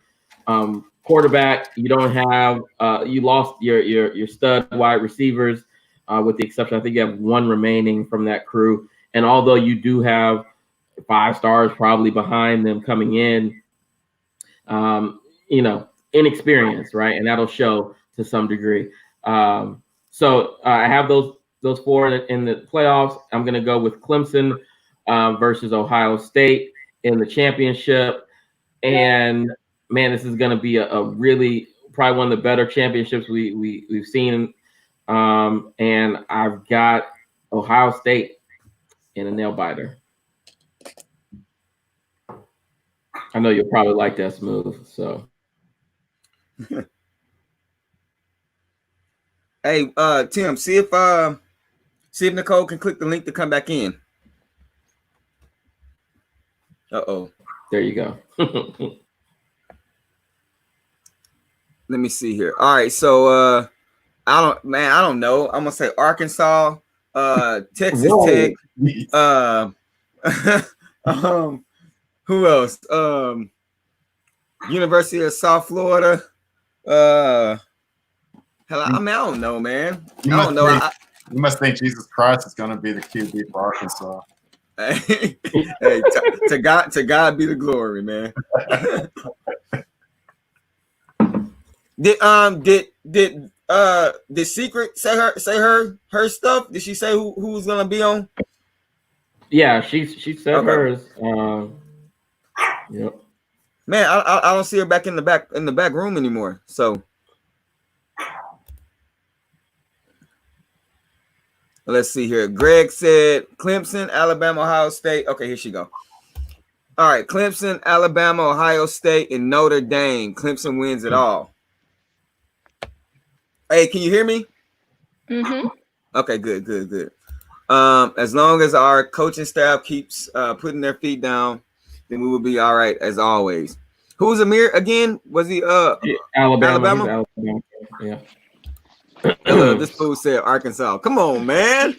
quarterback. You don't have you lost your stud wide receivers, with the exception, I think you have one remaining from that crew. And although you do have 5 stars probably behind them coming in, inexperience, right? And that'll show to some degree. So I have those 4 in the playoffs. I'm going to go with Clemson versus Ohio State in the championship. And man, this is going to be a really probably one of the better championships we've seen. And I've got Ohio State in a nail biter. I know you'll probably like that, Smooth. So. Hey, Tim, see if Nicole can click the link to come back in. Uh-oh. There you go. Let me see here. All right, so I don't know. I'm gonna say Arkansas, Texas Tech, who else? University of South Florida. I don't know, man. I don't know. You must think Jesus Christ is going to be the QB for Arkansas. Hey, to God be the glory, man. Did Secret say her stuff? Did she say who was gonna be on? Yeah, she said Okay. hers. Yep. Man, I don't see her back in the back room anymore. So let's see here. Greg said Clemson, Alabama, Ohio State. Okay, here she go. All right, Clemson, Alabama, Ohio State, and Notre Dame. Clemson wins it all. Hey, can you hear me? Mm-hmm. Okay, good. As long as our coaching staff keeps putting their feet down, then we will be all right as always. Who's Amir again? Was he Alabama? Yeah. This fool said Arkansas. Come on, man.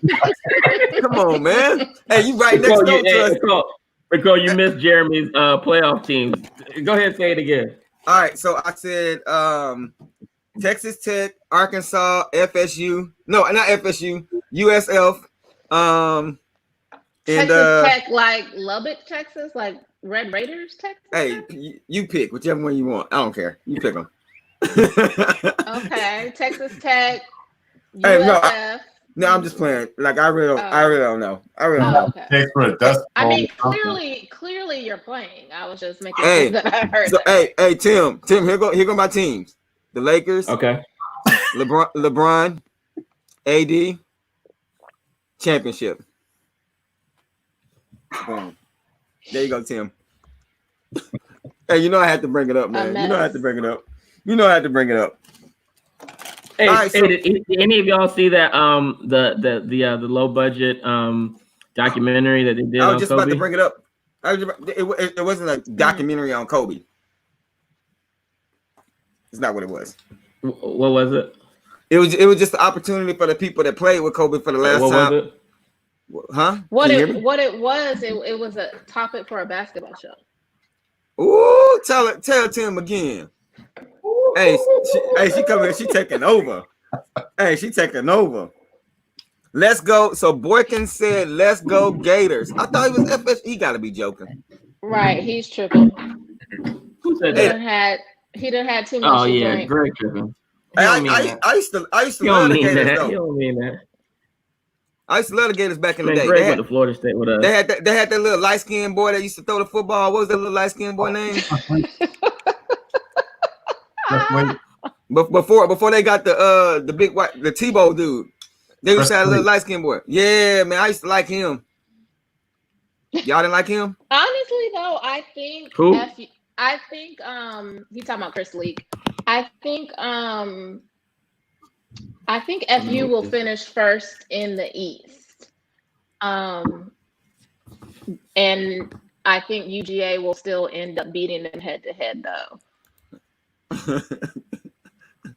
Come on, man. Hey, you right next door to us. Rico, you missed Jeremy's playoff teams. Go ahead and say it again. All right, so I said Texas Tech, Arkansas, FSU. No, not FSU. USF. And Texas Tech, like Lubbock, Texas, like Red Raiders, Texas. Hey, you pick whichever one you want. I don't care. You pick them. Okay, Texas Tech, USF. Hey, no, I'm just playing. Like I really don't know. I really don't know. Okay. I mean, clearly you're playing. I was just making sure that I heard. So, hey, Tim, here go my teams. The Lakers. Okay. LeBron, AD, championship. Boom. There you go, Tim. Hey, you know I had to bring it up, man. You know I had to bring it up. Hey, right, did any of y'all see that the low budget documentary that they did? I was just about to bring it up. It wasn't a documentary on Kobe. It's not what it was. What was it? It was just the opportunity for the people that played with Kobe for the last time. Was it? Huh? What it was a topic for a basketball show. Ooh, tell Tim again. Hey, she coming. She taking over. Hey, she taking over. Let's go. So Boykin said, "Let's go Gators." I thought he was FS. He got to be joking. Right, he's tripping. Who said that? He done had too much. Oh yeah, Greg tripping. I used to love the Gators though. You don't mean that. I used to love the Gators back in the day. Greg went to Florida State with us. They had that little light skinned boy that used to throw the football. What was that little light skinned boy name? But before they got the big white the Tebow dude, they used to have a little light skinned boy. Yeah, man, I used to like him. Y'all didn't like him? Honestly, though, I think he's talking about Chris Leak. I think FU will finish first in the East. And I think UGA will still end up beating them head to head, though.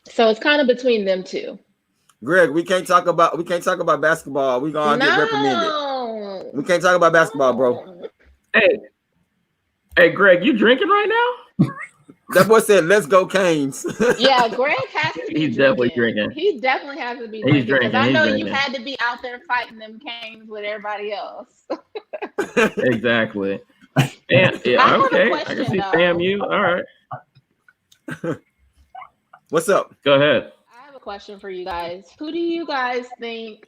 So it's kind of between them two. Greg, we can't talk about basketball. We gonna get reprimanded. We can't talk about basketball, bro. Hey, Greg, you drinking right now? That boy said, "Let's go, Canes." Yeah, Greg has to be He's definitely drinking. He definitely has to be He's drinking. Because I know drinking. you had to be out there fighting them Canes with everybody else. Exactly. And, yeah, I have a okay. question, I can see though. FAMU. All right. What's up? Go ahead. I have a question for you guys. Who do you guys think?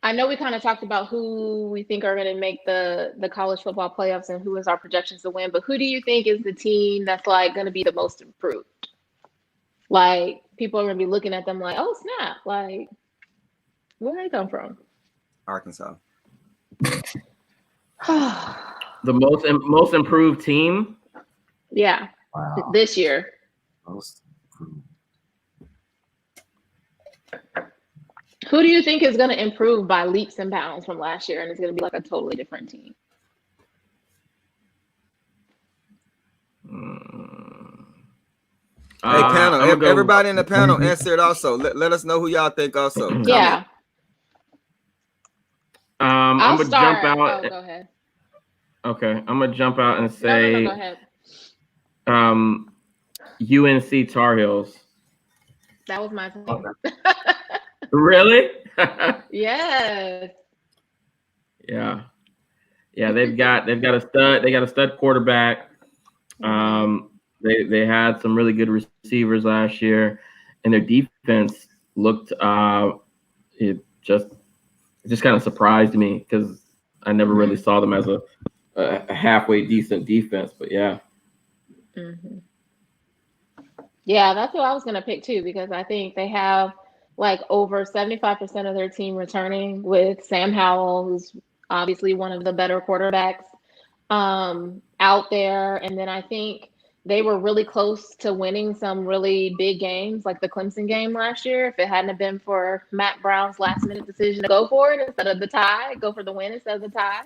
I know we kind of talked about who we think are going to make the college football playoffs and who is our projections to win, but who do you think is the team that's like going to be the most improved? Like, people are going to be looking at them like, oh snap, like, where did they come from? Arkansas. The most improved team. Yeah, Wow. this year. Most improved. Who do you think is going to improve by leaps and bounds from last year and it's going to be like a totally different team? Hey, panel, everybody in the panel answered also. Let us know who y'all think also. Yeah. I'm going to jump out. Oh, go ahead. Okay, I'm going to jump out and say No, go ahead. UNC Tar Heels. That was my team. Okay. Really? Yes. Yeah. They've got a stud. They got a stud quarterback. They had some really good receivers last year, and their defense looked. It just kind of surprised me because I never really saw them as a halfway decent defense. But yeah. Mm-hmm. Yeah, that's who I was going to pick too, because I think they have like over 75% of their team returning, with Sam Howell, who's obviously one of the better quarterbacks out there. And then I think they were really close to winning some really big games, like the Clemson game last year. If it hadn't have been for Matt Brown's last minute decision to go for it instead of the tie, go for the win instead of the tie.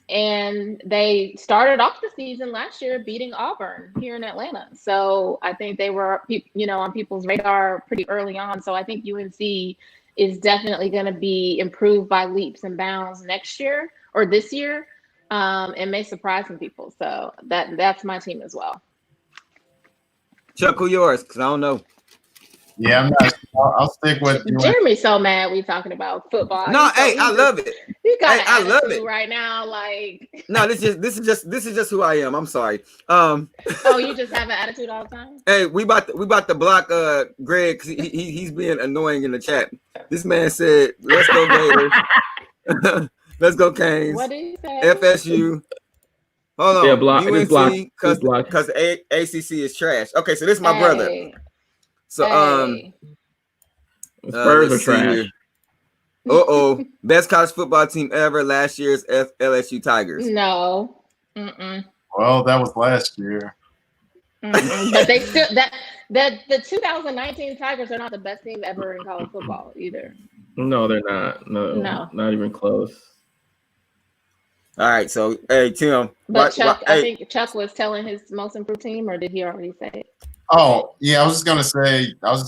And they started off the season last year beating Auburn here in Atlanta. So I think they were, on people's radar pretty early on. So I think UNC is definitely going to be improved by leaps and bounds next year or this year. And may surprise some people. So that's my team as well. Chuck, who yours? Because I don't know. Yeah, I'm not. I'll stick with Jeremy's so mad we talking about football. No, I love it. You got I love it right now. Like, no, this is just who I am. I'm sorry. Oh, you just have an attitude all the time. Hey, we about to block Greg because he's being annoying in the chat. This man said, "Let's go Gators." Let's go Canes. What did he say? FSU. Hold on. Yeah, block. UNC because ACC is trash. Okay, so this is my brother. So Spurs are trash. Best college football team ever last year's LSU Tigers. No. Well, that was last year. But they still the 2019 Tigers are not the best team ever in college football either. No, they're not. No, not even close. All right, so hey Tim, but Chuck, I think Chuck was telling his most improved team, or did he already say it? Oh yeah, I was just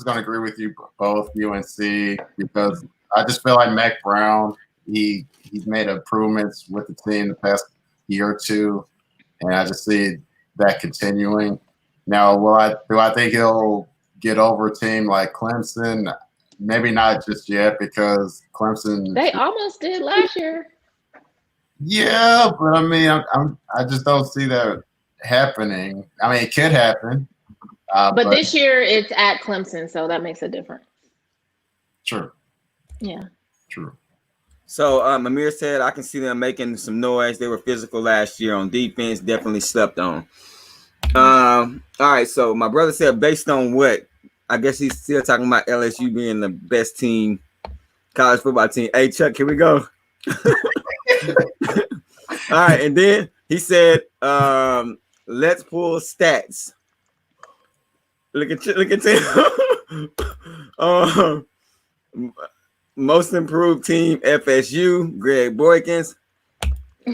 gonna agree with you both, UNC, because I just feel like Mac Brown, he's made improvements with the team the past year or two, and I just see that continuing. Now, do I think he'll get over a team like Clemson? Maybe not just yet, because Clemson, they almost did last year. Yeah, but I mean, I just don't see that happening. I mean, it could happen. But this year it's at Clemson, so that makes a difference. True. Yeah. True. So Amir said, I can see them making some noise. They were physical last year on defense, definitely slept on. All right, so my brother said, based on what? I guess he's still talking about LSU being the best team, college football team. Hey, Chuck, here we go. All right, and then he said, let's pull stats. Look at Tim. Most improved team, FSU, Greg Boykins.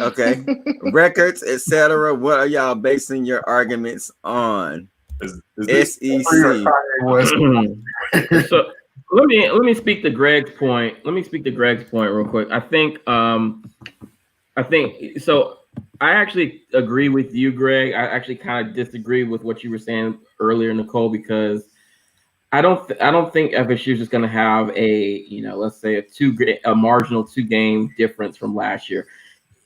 Okay. Records, etc. What are y'all basing your arguments on? Is this SEC. So let me speak to Greg's point. Let me speak to Greg's point real quick. I think so. I actually agree with you, Greg. I actually kind of disagree with what you were saying earlier, Nicole, because I don't think FSU is just going to have a, let's say a marginal 2-game difference from last year.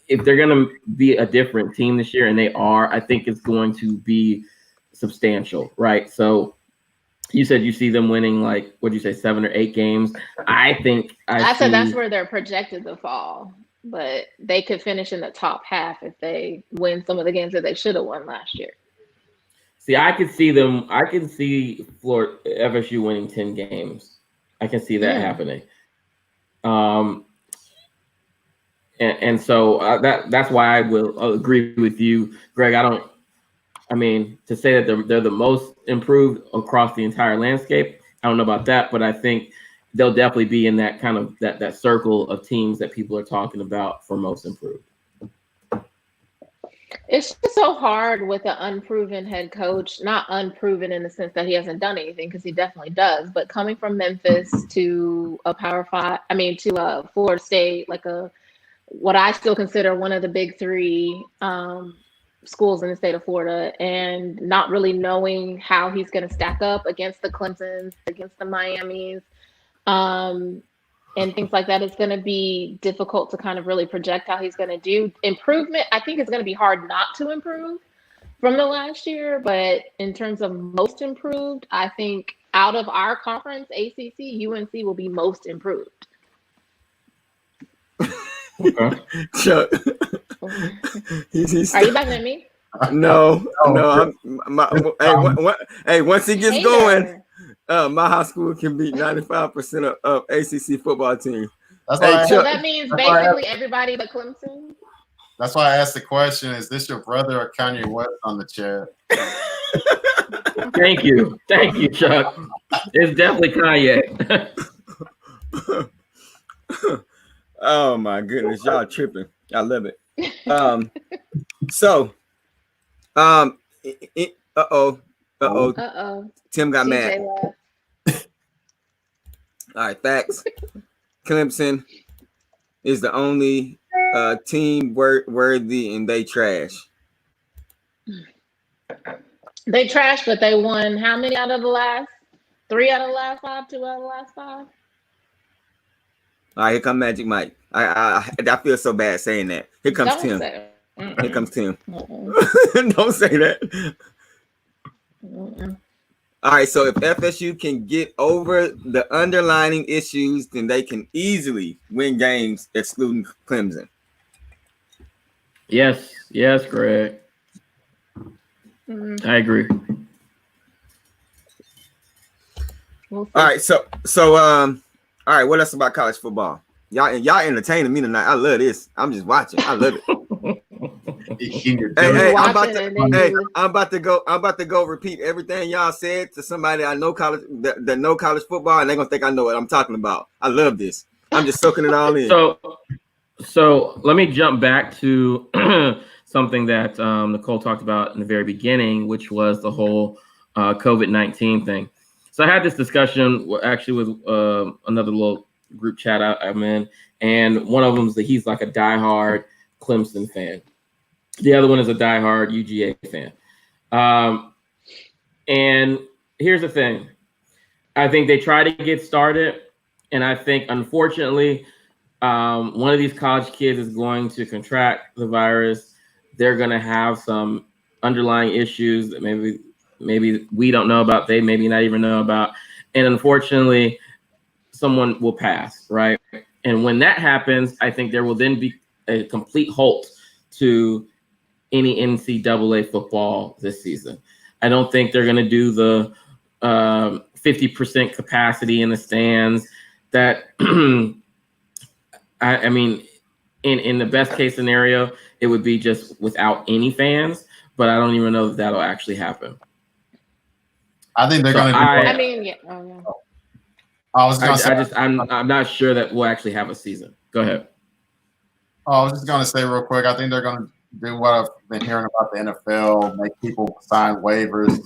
If they're going to be a different team this year, and they are, I think it's going to be substantial, right? So you said you see them winning, like, what did you say, 7 or 8 games? I think I said that's where they're projected to fall, but they could finish in the top half if they win some of the games that they should have won last year. See, I can see FSU winning 10 games. I can see that happening. And so that's why I will agree with you, Greg. To say that they're the most improved across the entire landscape, I don't know about that, but I think they'll definitely be in that kind of that circle of teams that people are talking about for most improved. It's just so hard with an unproven head coach, not unproven in the sense that he hasn't done anything, because he definitely does, but coming from Memphis to a to Florida State, like what I still consider one of the big 3 schools in the state of Florida, and not really knowing how he's going to stack up against the Clemsons, against the Miamis, and things like that. It's going to be difficult to kind of really project how he's going to do. Improvement, I think it's going to be hard not to improve from the last year, but in terms of most improved, I think out of our conference, ACC, UNC will be most improved. Okay. Chuck. Are you backing at me? No. Hey, once he gets going, my high school can beat 95% of ACC football team. So that means basically everybody but Clemson. That's why I asked the question: is this your brother or Kanye West on the chat? Thank you, Chuck. It's definitely Kanye. Oh my goodness, y'all tripping. I love it. Tim got mad. All right, facts. Clemson is the only team worthy, and they trash. They trash, but they won how many out of the last? 3 out of the last 5, 2 out of the last 5. All right, here comes Magic Mike. I feel so bad saying that. Here comes Tim. Here comes Tim. Don't say that. All right, so if FSU can get over the underlying issues, then they can easily win games, excluding Clemson. Yes, Greg. I agree. All right, so all right, what else about college football? Y'all entertaining me tonight. I love this. I'm just watching. I love it. I'm about to go repeat everything y'all said to somebody I know that know college football, and they're gonna think I know what I'm talking about. I love this. I'm just soaking it all in. So let me jump back to something that Nicole talked about in the very beginning, which was the whole COVID-19 thing. So I had this discussion actually with another little group chat I'm in, and one of them is that he's like a diehard Clemson fan. The other one is a diehard UGA fan. And here's the thing. I think they try to get started, and I think, unfortunately, one of these college kids is going to contract the virus. They're going to have some underlying issues that maybe we don't know about, they maybe not even know about. And unfortunately, someone will pass, right? And when that happens, I think there will then be a complete halt to any NCAA football this season. I don't think they're going to do the 50% capacity in the stands. That I mean, in the best case scenario, it would be just without any fans, but I don't even know if that'll actually happen. I think they're going to do I'm not sure that we'll actually have a season. Go ahead. Oh, I was just going to say real quick, I think they're going to do what I've been hearing about the NFL, make people sign waivers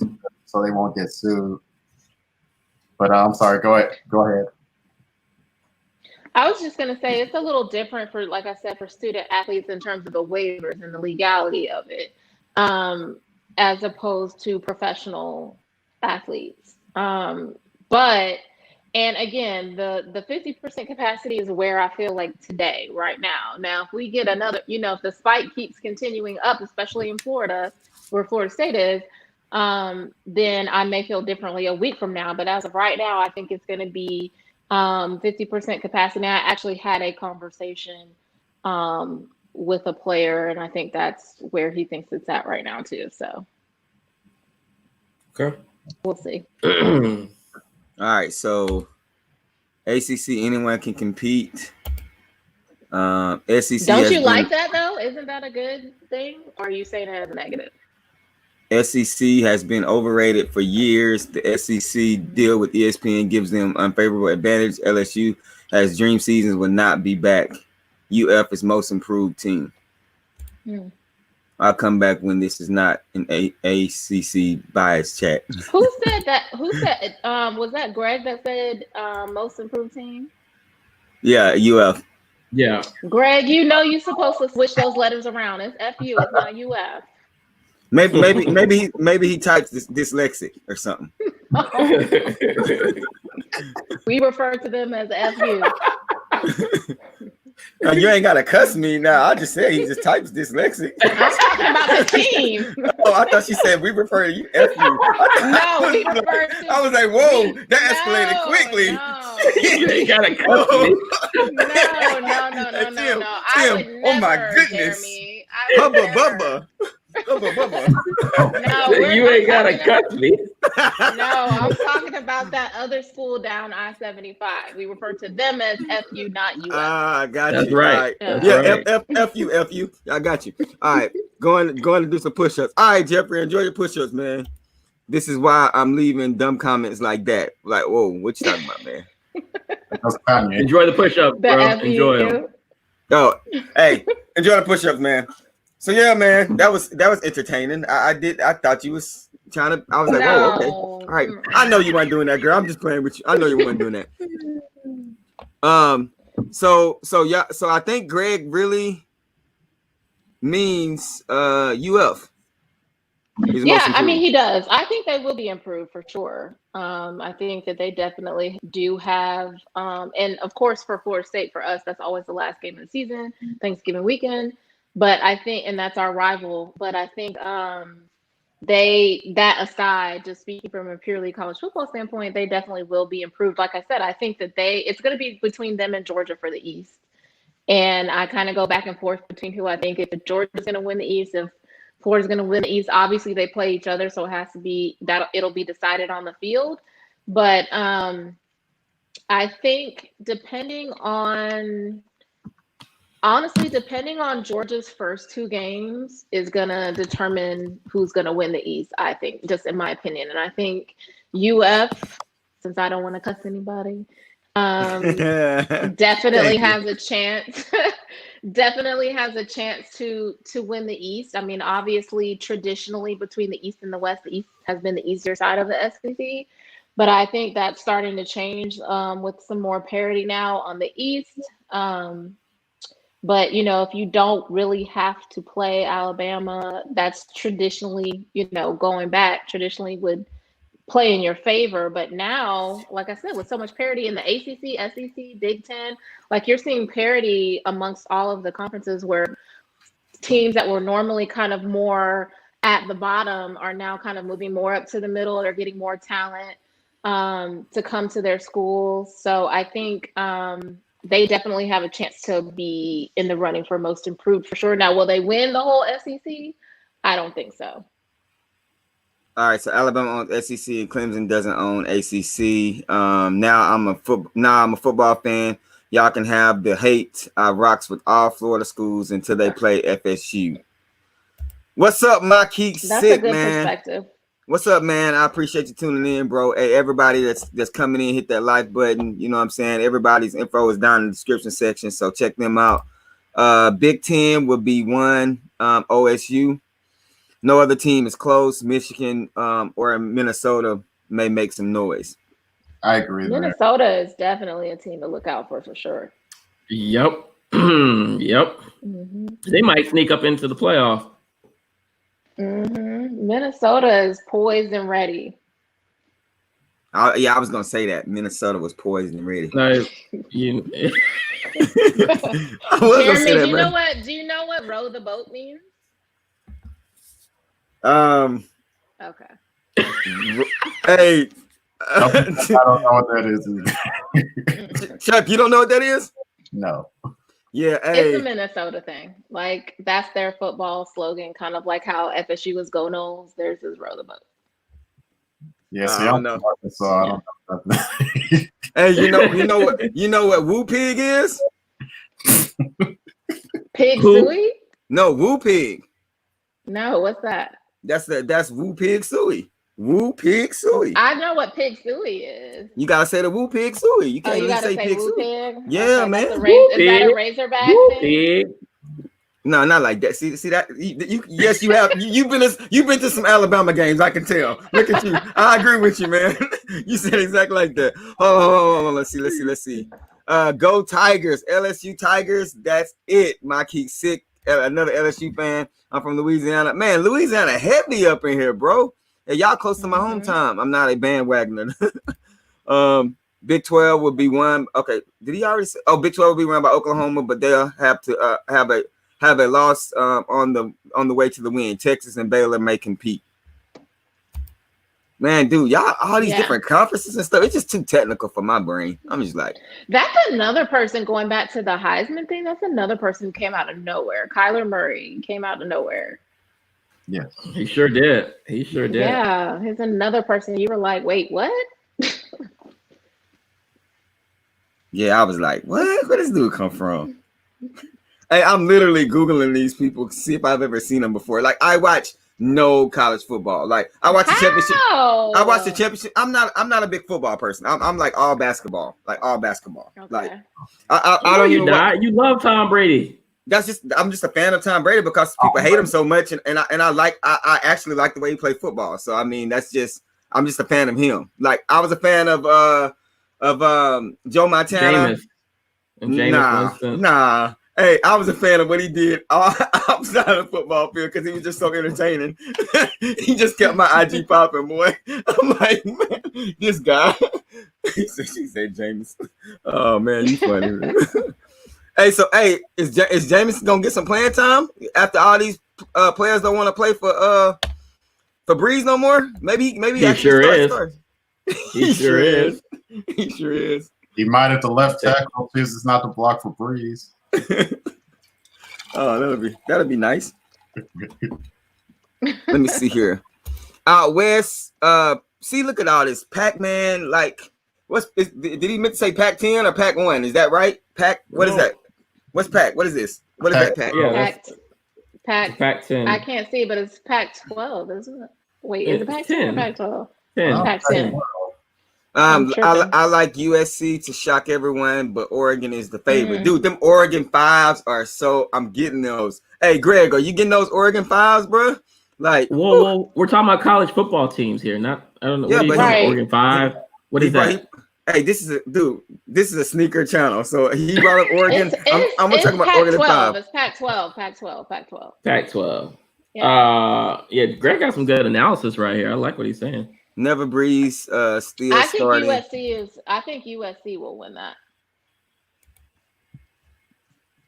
so they won't get sued. But I'm sorry, go ahead. I was just going to say it's a little different for, like I said, for student athletes in terms of the waivers and the legality of it, as opposed to professional athletes. But, and again, the 50% capacity is where I feel like today, right now. Now, if we get another, if the spike keeps continuing up, especially in Florida, where Florida State is, then I may feel differently a week from now. But as of right now, I think it's going to be 50% capacity. I actually had a conversation with a player, and I think that's where he thinks it's at right now too. So, Okay, we'll see. All right, so ACC, anyone can compete. SEC. Don't you like that though? Isn't that a good thing? Or are you saying it as a negative? SEC has been overrated for years. The SEC deal with ESPN gives them unfavorable advantage. LSU has dream seasons, will not be back. UF is most improved team. I'll come back when this is not an ACC bias chat. Who said that? Who said? Was that Greg that said most improved team? Yeah, UF. Yeah. Greg, you're supposed to switch those letters around. It's FU. It's not UF. Maybe he types dyslexic or something. We refer to them as FU. Now, you ain't gotta cuss me now. I just said he just types dyslexic. I'm talking about the team. Oh, I thought she said we refer to you FU. No, we refer to. I was like, whoa, that escalated quickly. No. You ain't gotta cuss me. No. I would never, oh my goodness. Jeremy. Bubba. No, you ain't gotta cuss me. No, I'm talking about that other school down I-75. We refer to them as FU, not UF. I got That's you. right. Right. That's Yeah, right. FU. I got you. All right, going to do some push-ups. All right, Jeffrey, enjoy your push-ups, man. This is why I'm leaving dumb comments like that. Like, whoa, what you talking about, man? Enjoy the push-ups, bro. Enjoy them. Oh, hey, enjoy the push-ups, man. So yeah, man, that was entertaining. I thought you was trying to. I was like, whoa, okay, all right. I know you weren't doing that, girl. I'm just playing with you. I know you weren't doing that. So I think Greg really means UF. Yeah, I mean, he does. I think they will be improved for sure. I think that they definitely do have, and of course for Florida State, for us, that's always the last game of the season, Thanksgiving weekend. But I think, and that's our rival, but I think that aside, just speaking from a purely college football standpoint, they definitely will be improved. Like I said, I think that it's going to be between them and Georgia for the East. And I kind of go back and forth between who I think, if Georgia's going to win the East, if Florida's going to win the East. Obviously, they play each other, so it has to be that it'll be decided on the field. But I think depending on Georgia's first two games is going to determine who's going to win the East, I think, just in my opinion. And I think UF, since I don't want to cuss anybody, definitely has a chance. Definitely has a chance to win the East. I mean, obviously, traditionally between the East and the West, the East has been the easier side of the SEC. But I think that's starting to change with some more parity now on the East. But, if you don't really have to play Alabama, that's traditionally, going back, traditionally would play in your favor. But now, like I said, with so much parity in the ACC, SEC, Big Ten, like you're seeing parity amongst all of the conferences where teams that were normally kind of more at the bottom are now kind of moving more up to the middle. They're getting more talent to come to their schools. So I think they definitely have a chance to be in the running for most improved for sure. Now, will they win the whole SEC? I don't think so. All right, so Alabama owns SEC and Clemson doesn't own ACC. Now I'm a football fan. Y'all can have the hate. I rocks with all Florida schools until they play FSU. What's up, my Keeks? That's Sick, a good man. perspective. What's up, man? I appreciate you tuning in, bro. Hey, everybody that's coming in, hit that like button. You know what I'm saying? Everybody's info is down in the description section, so check them out. Big Ten would be 1. OSU. No other team is close. Michigan or Minnesota may make some noise. I agree there. Minnesota is definitely a team to look out for sure. Yep. Yep. Mm-hmm. They might sneak up into the playoff. Mm-hmm. Minnesota is poised and ready. I was gonna say that Minnesota was poised and ready. Like, I was gonna say that, Jeremy, do you know what row the boat means? Okay. Hey, I don't know what that is. Chuck, you don't know what that is? No. Yeah, hey. It's a Minnesota thing. Like, that's their football slogan, kind of like how FSU was Go Noles. Theirs is row the boat. Yeah, see, I don't know. So I don't know. Hey, you know what Woo Pig is? Pig Suey? No, Woo Pig. No, what's that? That's Woo Pig Suey. Woo Pig Suey. I know what Pig Suey is. You gotta say the Woo Pig Suey. You can't even say Pig Woo Suey. Pig? Yeah, okay, man. Is that a Razorback thing? No, not like that. See that? Yes, you have. You've been to some Alabama games. I can tell. Look at you. I agree with you, man. You said exactly like that. Hold on. Let's see. Go Tigers. LSU Tigers. That's it. My key sick. Another LSU fan. I'm from Louisiana. Man, Louisiana heavy up in here, bro. Hey, y'all close to my hometown. I'm not a bandwagoner. Big 12 would be 1. Okay, did he already say? Oh, Big 12 will be run by Oklahoma, but they'll have to have a loss on the way to the win. Texas and Baylor may compete. Man, dude, y'all all these different conferences and stuff. It's just too technical for my brain. I'm just like, that's another person going back to the Heisman thing. That's another person who came out of nowhere. Kyler Murray came out of nowhere. Yeah, he sure did. Yeah, he's another person. You were like, wait, what? Yeah, I was like, what? Where does this dude come from? Hey, I'm literally Googling these people to see if I've ever seen them before. Like, I watch no college football. Like, I watch the championship. I watch the championship. I'm not a big football person. I'm like all basketball. Like all basketball. Okay. Like I don't even you love Tom Brady. I'm just a fan of Tom Brady because people hate him so much, and I actually like the way he plays football. So I mean, I'm just a fan of him. Like I was a fan of Joe Montana. Nah. Hey, I was a fan of what he did outside of the football field because he was just so entertaining. He just kept my IG popping, boy. I'm like, man, this guy. She said James. Oh man, you funny. Hey, is Jameson gonna get some playing time after all these players don't want to play for Breeze no more? Maybe he sure is. He sure is. He sure is. He might have the left tackle chooses not to block for Breeze. Oh, that'll be nice. Let me see here. Out west, see, look at all this Pac-Man. Like, did he meant to say Pac-10 or Pac-1? Is that right? What is that? What's Pac? What is this? What is that Pac? Yeah, Pac-10. I can't see, but it's Pac-12, isn't it? Wait, is it Pac-10 or Pac-12? 10. Pac-10. I like USC to shock everyone, but Oregon is the favorite. Dude, them Oregon 5s are so. I'm getting those. Hey, Greg, are you getting those Oregon 5s, bro? Like, whoa, we're talking about college football teams here, not I don't know. Yeah, what but Oregon 5. What is that? Hey, this is a sneaker channel. So he brought up Oregon. I'm gonna talk about Pac-12. Oregon 5. It's Pac-12. Pac-12. Yeah. Greg got some good analysis right here. I like what he's saying. Never Breeze still starting. I think USC will win that.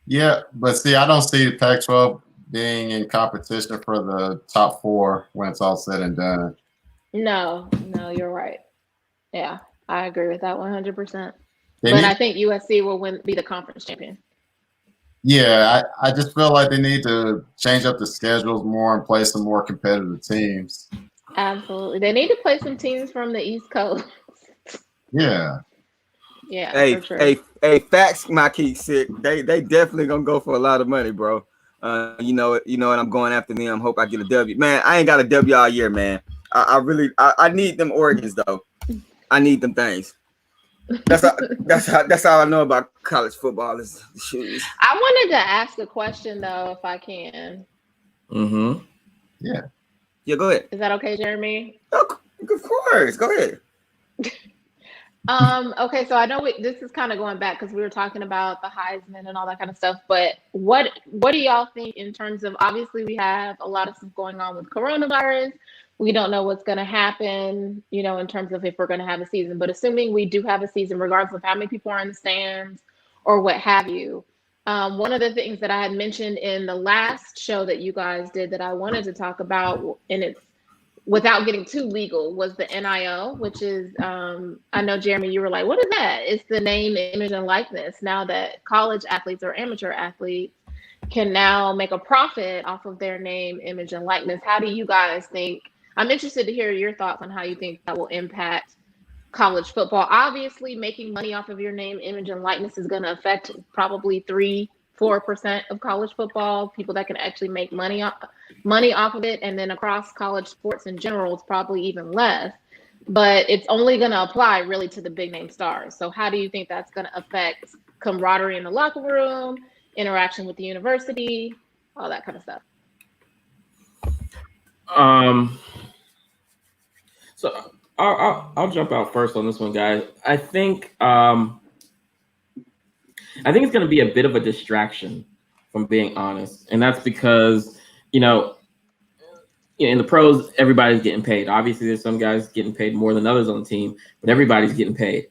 Yeah, but see, I don't see the Pac-12 being in competition for the top 4 when it's all said and done. No, you're right. Yeah, I agree with that 100%. But I think USC will be the conference champion. Yeah, I just feel like they need to change up the schedules more and play some more competitive teams. Absolutely. They need to play some teams from the East Coast. Yeah. Yeah. Hey, for sure. hey, facts, my key sick. They definitely gonna go for a lot of money, bro. You know what? I'm going after them. Hope I get a W. Man, I ain't got a W all year, man. I really need them Oregons though. I need them things. That's all I know about college football is the shoes. I wanted to ask a question though, if I can. Mm-hmm. Yeah. Yeah, go ahead. Is that okay, Jeremy? Oh, of course, go ahead. Okay, so I know this is kind of going back because we were talking about the Heisman and all that kind of stuff, but what do y'all think in terms of, obviously we have a lot of stuff going on with coronavirus. We don't know what's going to happen, in terms of if we're going to have a season, but assuming we do have a season, regardless of how many people are in the stands or what have you. One of the things that I had mentioned in the last show that you guys did that I wanted to talk about, and it's without getting too legal, was the NIL, which is, I know, Jeremy, you were like, what is that? It's the name, image, and likeness. Now that college athletes or amateur athletes can now make a profit off of their name, image, and likeness. How do you guys think? I'm interested to hear your thoughts on how you think that will impact college football. Obviously, making money off of your name, image, and likeness is going to affect probably 3-4% of college football, people that can actually make money off of it. And then across college sports in general, it's probably even less. But it's only going to apply really to the big name stars. So how do you think that's going to affect camaraderie in the locker room, interaction with the university, all that kind of stuff? So I'll jump out first on this one, guys. I think it's going to be a bit of a distraction, if I'm being honest, and that's because in the pros, everybody's getting paid. Obviously, there's some guys getting paid more than others on the team, but everybody's getting paid.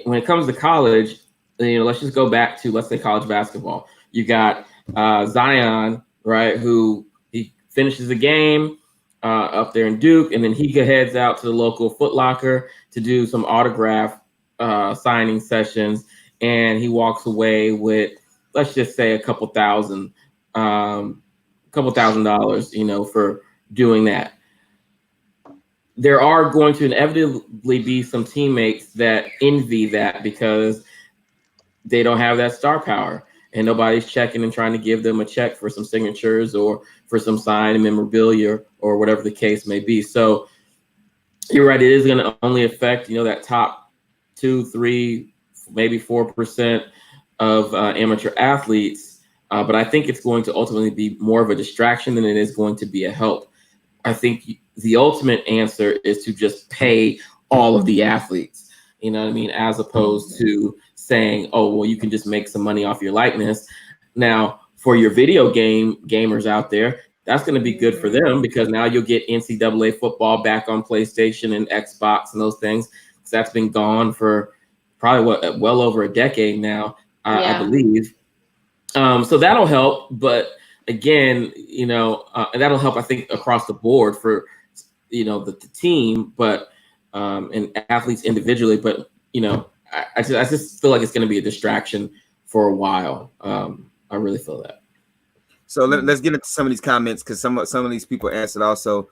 When it comes to college, let's just go back to, let's say, college basketball. You got Sayin, right, who he finishes the game up there in Duke, and then he heads out to the local Foot Locker to do some autograph signing sessions, and he walks away with, let's just say, a couple thousand dollars, for doing that. There are going to inevitably be some teammates that envy that because they don't have that star power, and nobody's checking and trying to give them a check for some signatures or for some signed memorabilia or whatever the case may be. So you're right, it is going to only affect, that top 2, 3, maybe 4% of amateur athletes. But I think it's going to ultimately be more of a distraction than it is going to be a help. I think the ultimate answer is to just pay all of the athletes, you know what I mean? As opposed to saying, oh, well, you can just make some money off your likeness. Now, for your video gamers out there, that's going to be good for them because now you'll get NCAA football back on PlayStation and Xbox and those things. So that's been gone for probably well over a decade now, I believe. So that'll help. But again, that'll help, I think, across the board for, the team, but and athletes individually. But, I just feel like it's going to be a distraction for a while. I really feel that. So let's get into some of these comments because some of these people answered also.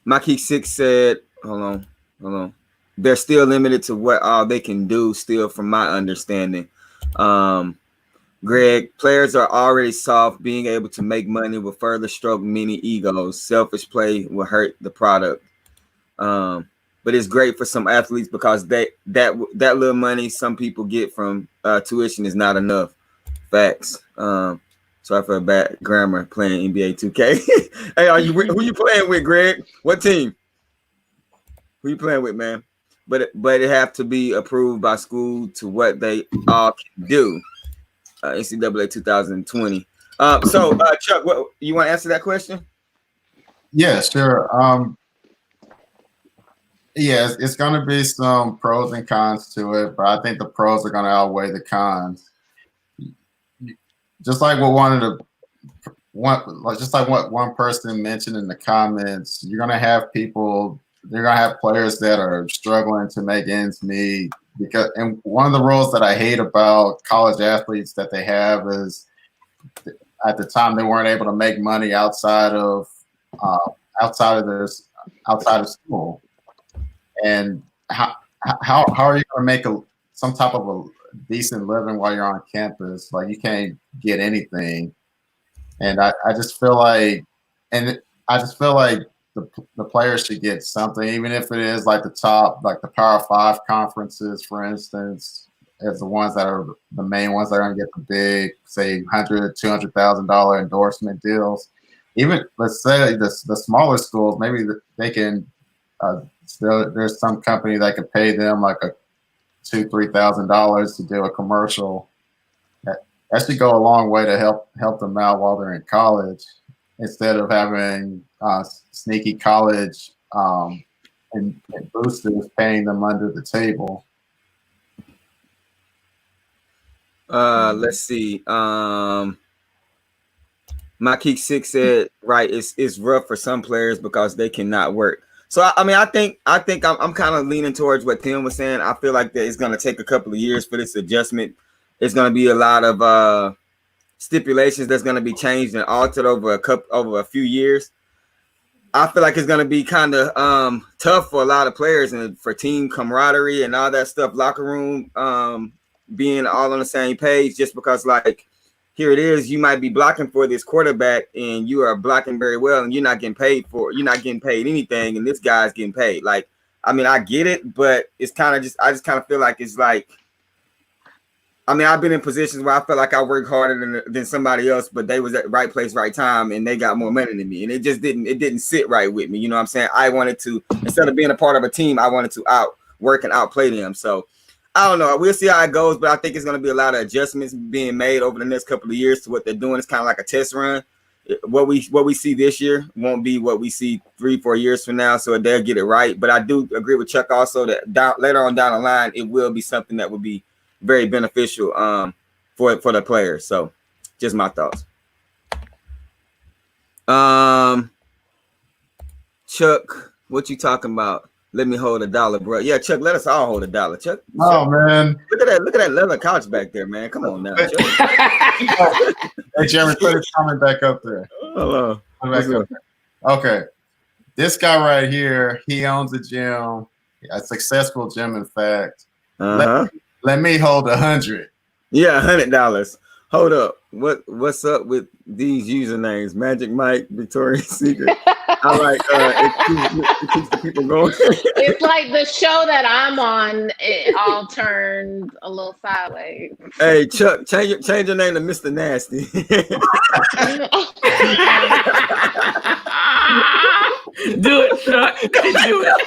Mikey 6 said, hold on. They're still limited to what all they can do still from my understanding. Greg, players are already soft. Being able to make money will further stroke many egos. Selfish play will hurt the product. But it's great for some athletes because that little money some people get from tuition is not enough. Facts. Sorry for bad grammar playing NBA 2K. Hey, who you playing with, Greg? What team? Who you playing with, man? But it have to be approved by school to what they all can do. NCAA 2020. So Chuck, what you want to answer that question? Yeah, sure. Yeah, it's going to be some pros and cons to it, but I think the pros are going to outweigh the cons. Just like what one person mentioned in the comments, you're going to have people. You're going to have players that are struggling to make ends meet. And one of the rules that I hate about college athletes that they have is at the time they weren't able to make money outside of school. And how are you going to make some type of a decent living while you're on campus? Like, you can't get anything. And I just feel like the players should get something, even if it is like the top, like the Power 5 conferences, for instance, as the ones that are the main ones that are going to get the big, say, $100,000-$200,000 endorsement deals. Even let's say the smaller schools, maybe they can. There's some company that could pay them like a $2,000-$3,000 to do a commercial. That should go a long way to help them out while they're in college, instead of having sneaky college and boosters paying them under the table. Let's see. My Keek 6 said, right, it's rough for some players because they cannot work. So I mean, I think I'm kind of leaning towards what Tim was saying. I feel like that it's going to take a couple of years for this adjustment. It's going to be a lot of stipulations that's going to be changed and altered over a few years. I feel like it's going to be kind of tough for a lot of players and for team camaraderie and all that stuff, locker room being all on the same page, just because, like, here it is, you might be blocking for this quarterback and you are blocking very well and you're not getting paid anything, and this guy's getting paid. Like, I mean, I get it, but it's kind of I just kind of feel like it's like, I mean, I've been in positions where I felt like I worked harder than somebody else, but they was at the right place, right time, and they got more money than me. And it just didn't sit right with me. You know what I'm saying? I wanted to, instead of being a part of a team, I wanted to outwork and outplay them. So I don't know. We'll see how it goes, but I think it's going to be a lot of adjustments being made over the next couple of years to what they're doing. It's kind of like a test run. What we see this year won't be what we see 3-4 years from now, so they'll get it right. But I do agree with Chuck also that later on down the line, it will be something that will be very beneficial for the players. So just my thoughts. Chuck, what you talking about? Let me hold $1, bro. Yeah, Chuck, let us all hold $1. Chuck. Oh, man. Look at that leather couch back there, man. Come on now, Chuck. Hey, Jeremy, put his comment back up there. Hello. Okay. This guy right here, he owns a gym, a successful gym, in fact. Let me hold 100. Yeah, $100. Hold up. What's up with these usernames? Magic Mike, Victoria's Secret. I like it keeps the people going. It's like the show that I'm on, it all turned a little sideways. Hey, Chuck, change your name to Mr. Nasty. Do it, Chuck. Do it.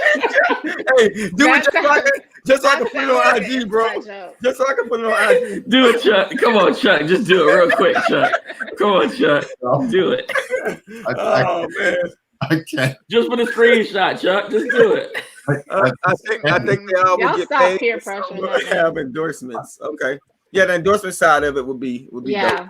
Hey, do it just so I can put it on IG, bro. Just so I can put it on IG. Do it, Chuck. Come on, Chuck. Just do it real quick, Chuck. Come on, Chuck. Do it. Oh, man. I can't. Just for the screenshot, Chuck. Just do it. I think they all will get paid. Peer pressure. Have endorsements. Okay. Yeah, the endorsement side of it would be yeah.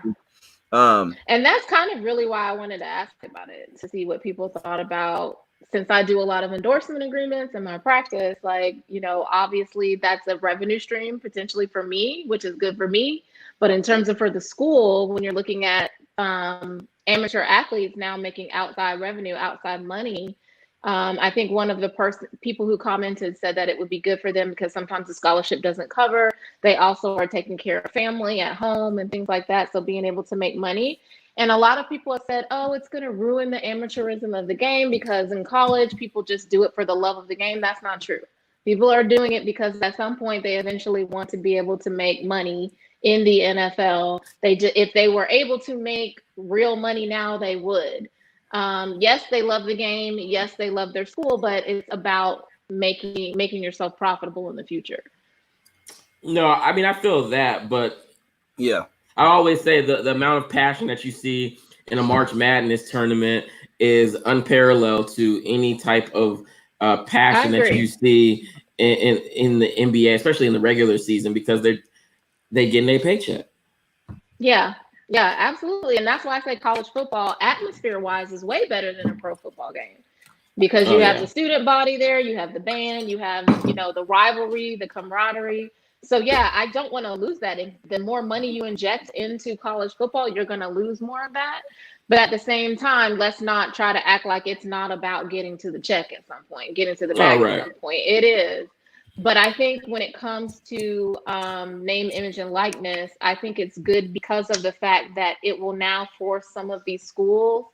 Dope. And that's kind of really why I wanted to ask about it, to see what people thought about, since I do a lot of endorsement agreements in my practice. Like, you know, obviously that's a revenue stream potentially for me, which is good for me. But in terms of for the school, when you're looking at amateur athletes now making outside revenue, outside money, I think one of the people who commented said that it would be good for them because sometimes the scholarship doesn't cover. They also are taking care of family at home and things like that. So being able to make money. And a lot of people have said, oh, it's going to ruin the amateurism of the game because in college, people just do it for the love of the game. That's not true. People are doing it because at some point they eventually want to be able to make money in the NFL. If they were able to make real money now, they would. Yes, they love the game. Yes, they love their school, but it's about making yourself profitable in the future. No, I mean, I feel that, but yeah, I always say the amount of passion that you see in a March Madness tournament is unparalleled to any type of passion that you see in the NBA, especially in the regular season, because they getting their paycheck. Yeah, absolutely. And that's why I say college football, atmosphere-wise, is way better than a pro football game. Because you have the student body there, you have the band, you have, you know, the rivalry, the camaraderie. So yeah, I don't want to lose that. If the more money you inject into college football, you're going to lose more of that. But at the same time, let's not try to act like it's not about getting to the check at some point, getting to the bag at some point. It is. But I think when it comes to name, image, and likeness, I think it's good because of the fact that it will now force some of these schools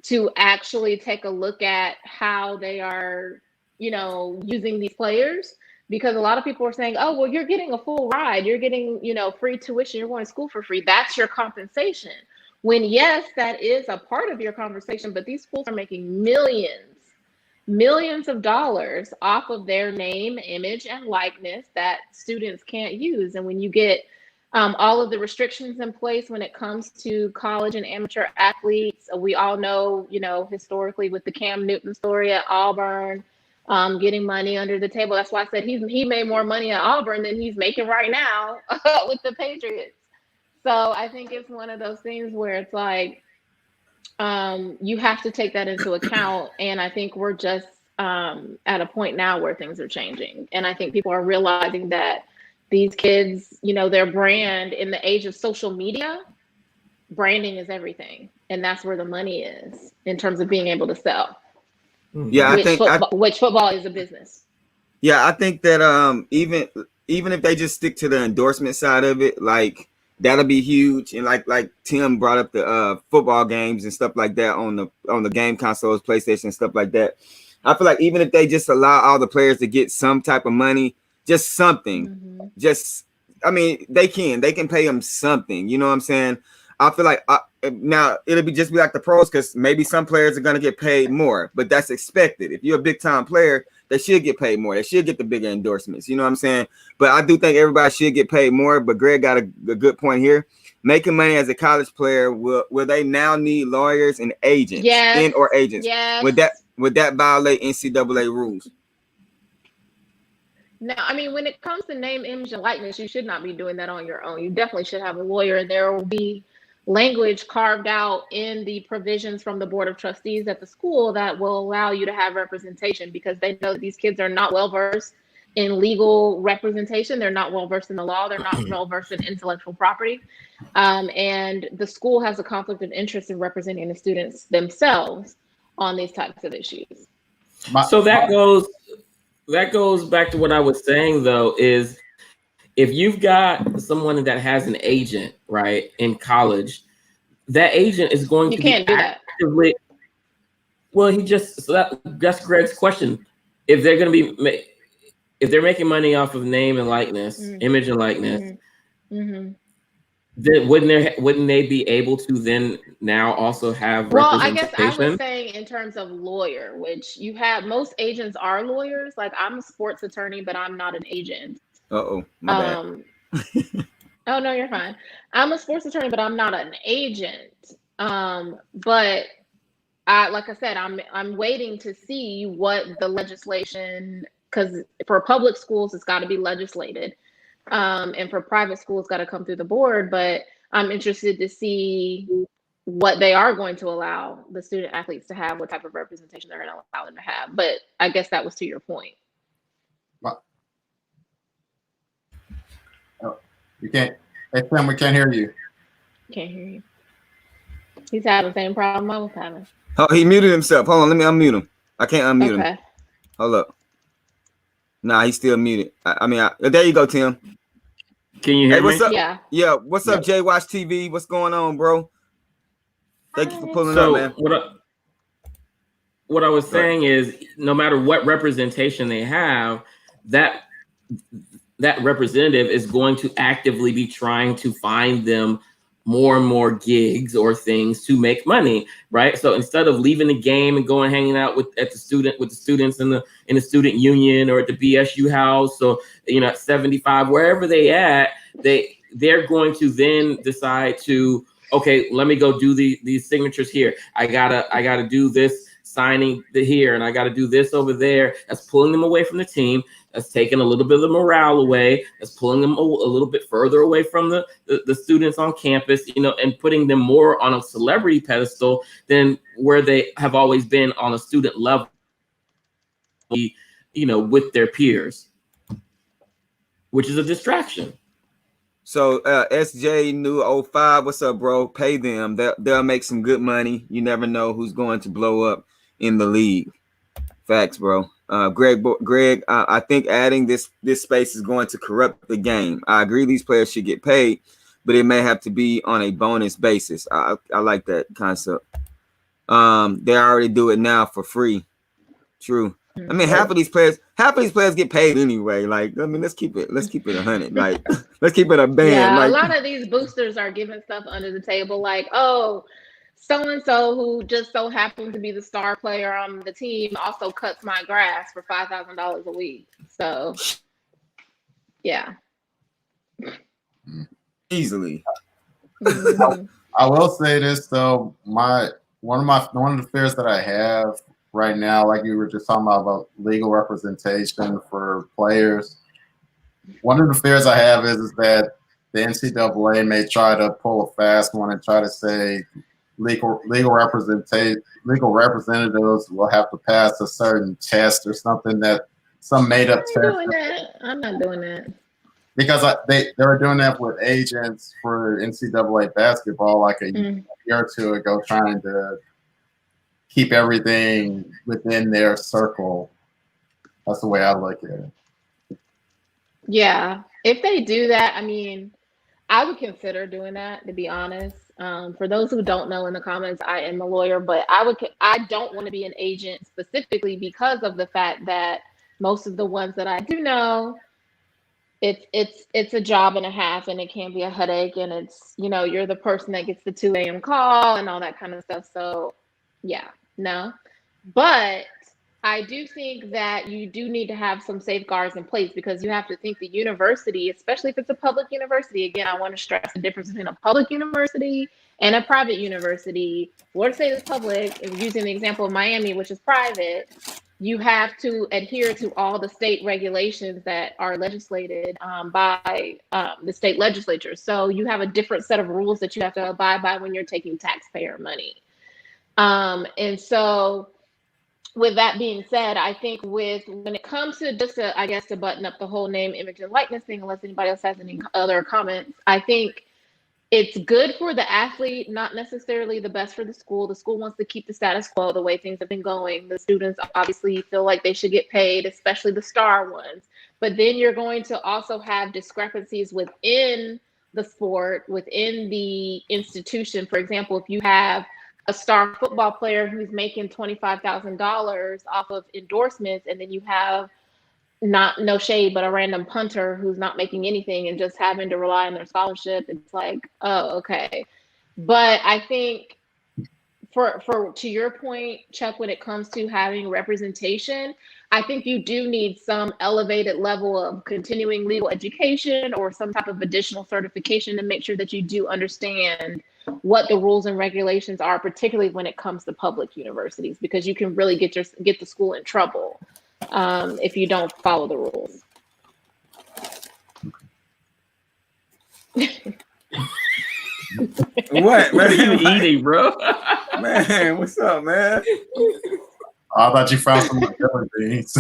to actually take a look at how they are, you know, using these players. Because a lot of people are saying, oh, well, you're getting a full ride. You're getting, you know, free tuition. You're going to school for free. That's your compensation. When, yes, that is a part of your conversation, but these schools are making millions of dollars off of their name, image, and likeness that students can't use. And when you get all of the restrictions in place when it comes to college and amateur athletes, we all know, you know, historically with the Cam Newton story at Auburn, getting money under the table. That's why I said he made more money at Auburn than he's making right now with the Patriots. So I think it's one of those things where it's like, you have to take that into account. And I think we're just at a point now where things are changing. And I think people are realizing that these kids, you know, their brand in the age of social media, branding is everything. And that's where the money is in terms of being able to sell. Yeah, which football is a business. Yeah, I think that even if they just stick to the endorsement side of it, like that'll be huge. And like Tim brought up the football games and stuff like that on the game consoles, PlayStation and stuff like that. I feel like even if they just allow all the players to get some type of money, just something, I mean, they can pay them something. You know what I'm saying? I feel like now it'll be like the pros, because maybe some players are going to get paid more, but that's expected. If you're a big time player, they should get paid more. They should get the bigger endorsements. You know what I'm saying? But I do think everybody should get paid more. But Greg got a good point here. Making money as a college player, will they now need lawyers and agents? Yes. Or agents? Yes. Would that violate NCAA rules? No, I mean, when it comes to name, image, and likeness, you should not be doing that on your own. You definitely should have a lawyer, and there will be language carved out in the provisions from the Board of Trustees at the school that will allow you to have representation, because they know that these kids are not well versed in legal representation. They're not well versed in the law. They're not well versed in intellectual property. And the school has a conflict of interest in representing the students themselves on these types of issues. So that goes back to what I was saying, though, is if you've got someone that has an agent, right, in college, that agent is going to be actively. Well, that's Greg's question. If they're going to be, if they're making money off of name and likeness, image and likeness, then wouldn't they be able to then now also have representation? Well, I guess I was saying in terms of lawyer, which you have, most agents are lawyers. Like, I'm a sports attorney, but I'm not an agent. My bad. Oh no, you're fine. I'm a sports attorney, but I'm not an agent. But like I said, I'm waiting to see what the legislation, because for public schools it's got to be legislated, and for private schools it's got to come through the board. But I'm interested to see what they are going to allow the student athletes to have, what type of representation they're going to allow them to have. But I guess that was to your point. You can't. Hey, Tim, we can't hear you. Can't hear you. He's having the same problem I was having. Oh, he muted himself. Hold on, let me unmute him. I can't unmute him. Hold up. Nah, he's still muted. There you go, Tim. Can you hear me? What's up? Yeah. What's up, Jay Watch TV? What's going on, bro? Thank you for pulling up, man. What I was saying is, no matter what representation they have, that representative is going to actively be trying to find them more and more gigs or things to make money, right? So instead of leaving the game and going hanging out with the students in the student union or at the BSU house, or at 75, wherever they're going to then decide to, okay, let me go do these signatures here. I gotta do this signing here, and I got to do this over there. That's pulling them away from the team. That's taking a little bit of the morale away. That's pulling them a little bit further away from the students on campus, and putting them more on a celebrity pedestal than where they have always been on a student level, with their peers, which is a distraction. So SJ New 05, what's up, bro? Pay them. They'll make some good money. You never know who's going to blow up in the league. Facts, bro. Greg, I think adding this space is going to corrupt the game. I agree these players should get paid, but it may have to be on a bonus basis. I like that concept. They already do it now for free. True. I mean, half of these players get paid anyway. Like, I mean, let's keep it 100. Like, let's keep it a band. Yeah, like, a lot of these boosters are giving stuff under the table, like, oh, so and so who just so happens to be the star player on the team also cuts my grass for $5,000 a week. So, yeah, easily. Mhm. I will say this though, one of the fears that I have right now, like you were just talking about legal representation for players. One of the fears I have is that the NCAA may try to pull a fast one and try to say legal representators will have to pass a certain test or something, that some made up test. I'm not doing that. Because they were doing that with agents for NCAA basketball like a year or two ago, trying to keep everything within their circle. That's the way I look at it. Yeah, if they do that, I mean, I would consider doing that, to be honest. For those who don't know, in the comments, I am a lawyer, but I don't want to be an agent specifically because of the fact that most of the ones that I do know, it's a job and a half, and it can be a headache, and it's, you're the person that gets the 2 a.m. call and all that kind of stuff. So yeah, no. But I do think that you do need to have some safeguards in place, because you have to think the university, especially if it's a public university, again, I want to stress the difference between a public university and a private university. Let's say it's public, and using the example of Miami, which is private, you have to adhere to all the state regulations that are legislated by the state legislature. So you have a different set of rules that you have to abide by when you're taking taxpayer money. And so with that being said, I think when it comes to to button up the whole name, image, and likeness thing, unless anybody else has any other comments, I think it's good for the athlete, not necessarily the best for the school. The school wants to keep the status quo the way things have been going. The students obviously feel like they should get paid, especially the star ones. But then you're going to also have discrepancies within the sport, within the institution. For example, if you have a star football player who's making $25,000 off of endorsements, and then you have, no shade, but a random punter who's not making anything and just having to rely on their scholarship, it's like, oh, okay. But I think for to your point, Chuck, when it comes to having representation, I think you do need some elevated level of continuing legal education or some type of additional certification to make sure that you do understand what the rules and regulations are, particularly when it comes to public universities, because you can really get the school in trouble if you don't follow the rules. What are you man? eating, bro? Man, what's up, man? I thought you found some jelly beans.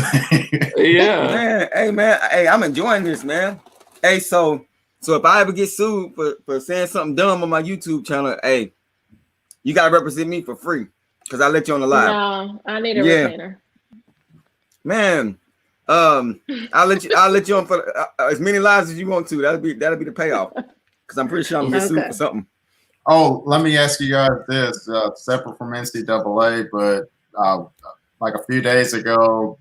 Yeah. Man, hey, I'm enjoying this, man. Hey, so if I ever get sued for saying something dumb on my YouTube channel, hey, you gotta represent me for free, because I let you on the live. No, I need a retainer. Man, I'll let you on for as many lives as you want to. That'll be the payoff, because I'm pretty sure I'm gonna get sued for something. Oh, let me ask you guys this, separate from NCAA, but like a few days ago,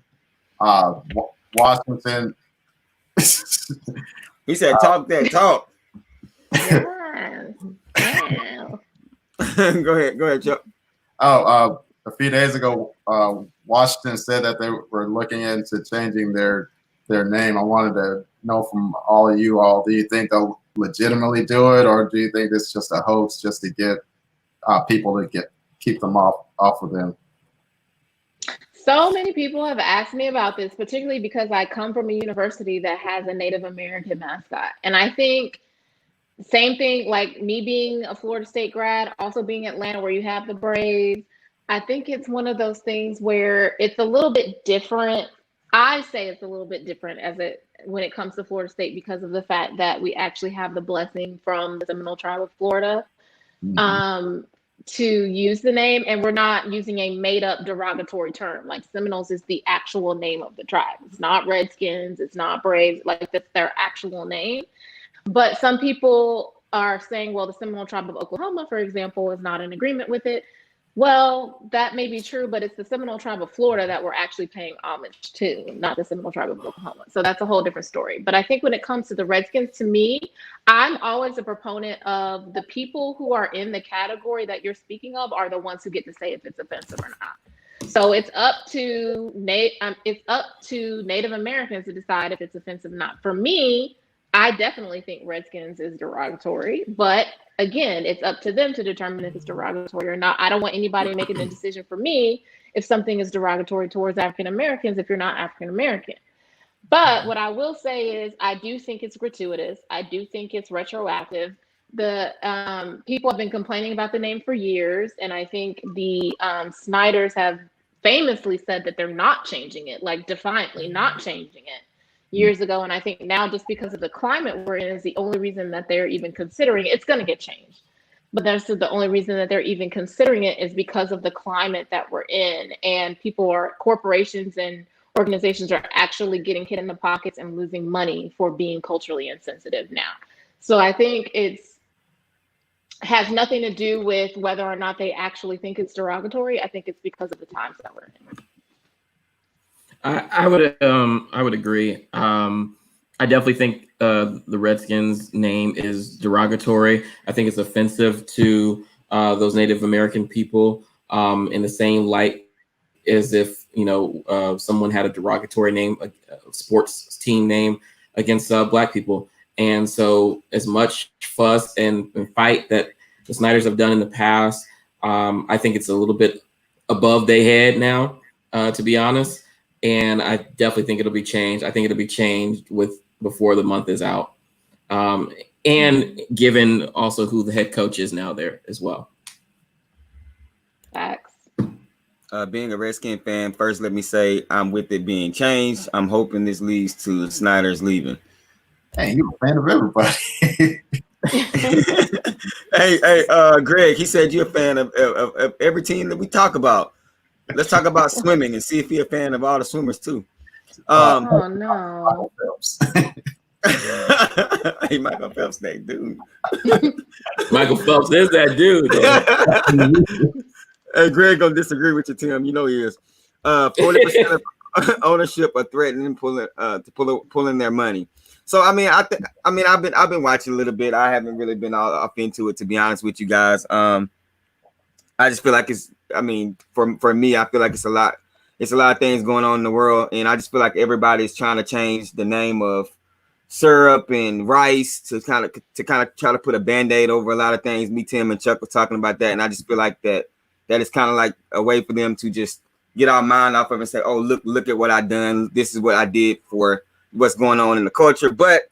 Washington. He said, "Talk that talk." Go ahead, Chuck. Oh, a few days ago, Washington said that they were looking into changing their name. I wanted to know from all of you all, do you think they'll legitimately do it, or do you think it's just a hoax just to get people to keep them off of them? So many people have asked me about this, particularly because I come from a university that has a Native American mascot. And I think same thing, like me being a Florida State grad, also being Atlanta where you have the Braves, I think it's one of those things where it's a little bit different. I say it's a little bit different when it comes to Florida State, because of the fact that we actually have the blessing from the Seminole tribe of Florida. To use the name, and we're not using a made-up derogatory term. Like, Seminoles is the actual name of the tribe. It's not Redskins, it's not Braves, like that's their actual name. But some people are saying, well, the Seminole tribe of Oklahoma, for example, is not in agreement with it. Well, that may be true, but it's the Seminole Tribe of Florida that we're actually paying homage to, not the Seminole Tribe of Oklahoma. So that's a whole different story. But I think when it comes to the Redskins, to me, I'm always a proponent of the people who are in the category that you're speaking of are the ones who get to say if it's offensive or not. So it's up to Native Americans to decide if it's offensive or not. For me, I definitely think Redskins is derogatory, but again, it's up to them to determine if it's derogatory or not. I don't want anybody making the decision for me if something is derogatory towards African Americans if you're not African American. But what I will say is I do think it's gratuitous. I do think it's retroactive. The people have been complaining about the name for years, and I think the Snyders have famously said that they're not changing it, like defiantly not changing it years ago. And I think now, just because of the climate we're in, is the only reason that they're even considering it. It's going to get changed, but that's the only reason that they're even considering it is because of the climate that we're in, and corporations and organizations are actually getting hit in the pockets and losing money for being culturally insensitive now. So I think it's has nothing to do with whether or not they actually think it's derogatory. I think it's because of the times that we're in. I would agree. I definitely think the Redskins name is derogatory. I think it's offensive to those Native American people in the same light as if someone had a derogatory name, a sports team name against Black people. And so, as much fuss and fight that the Snyders have done in the past, I think it's a little bit above their head now, to be honest. And I definitely think it'll be changed. I think it'll be changed before the month is out. And given also who the head coach is now there as well. Facts. Being a Redskin fan, first let me say I'm with it being changed. I'm hoping this leads to Snyder's leaving. Hey, you're a fan of everybody. hey, Greg, he said you're a fan of every team that we talk about. Let's talk about swimming and see if you're a fan of all the swimmers too. Oh no. Hey, Michael Phelps, that dude. Michael Phelps is that dude. Hey, Greg gonna disagree with you, Tim. You know he is. 40% of ownership are threatening pulling their money. So I mean, I've been watching a little bit. I haven't really been all up into it, to be honest with you guys. I just feel like for me, I feel like it's a lot of things going on in the world, and I just feel like everybody's trying to change the name of syrup and rice to kind of try to put a band-aid over a lot of things. Me, Tim, and Chuck were talking about that, and I just feel like that is kind of like a way for them to just get our mind off of it and say, oh, look at what I done. This is what I did for what's going on in the culture. But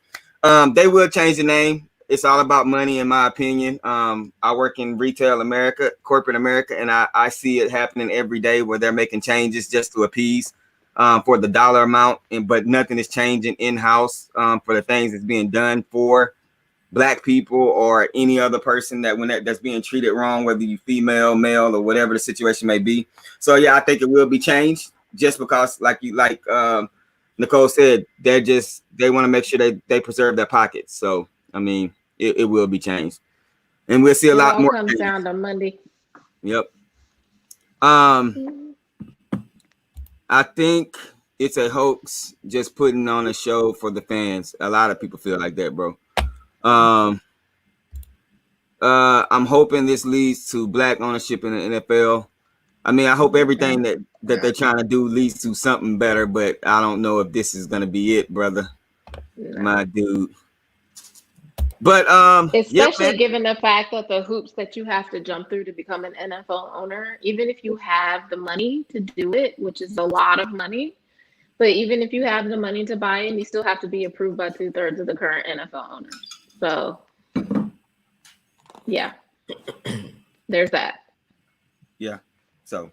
they will change the name. It's all about money, in my opinion. I work in retail America, corporate America, and I see it happening every day where they're making changes just to appease for the dollar amount, but nothing is changing in-house for the things that's being done for Black people or any other person that's being treated wrong, whether you female, male, or whatever the situation may be. So yeah, I think it will be changed just because, like Nicole said, they want to make sure they preserve their pockets. So I mean, it will be changed, and we'll see a lot more. It all comes down to Monday. Yep. I think it's a hoax, just putting on a show for the fans. A lot of people feel like that, bro. I'm hoping this leads to Black ownership in the NFL. I mean, I hope everything that they're trying to do leads to something better, but I don't know if this is gonna be it, brother. My dude. But especially given the fact that the hoops that you have to jump through to become an NFL owner, even if you have the money to do it, which is a lot of money, but even if you have the money to buy in, you still have to be approved by 2/3 of the current NFL owners. So yeah, there's that. Yeah. So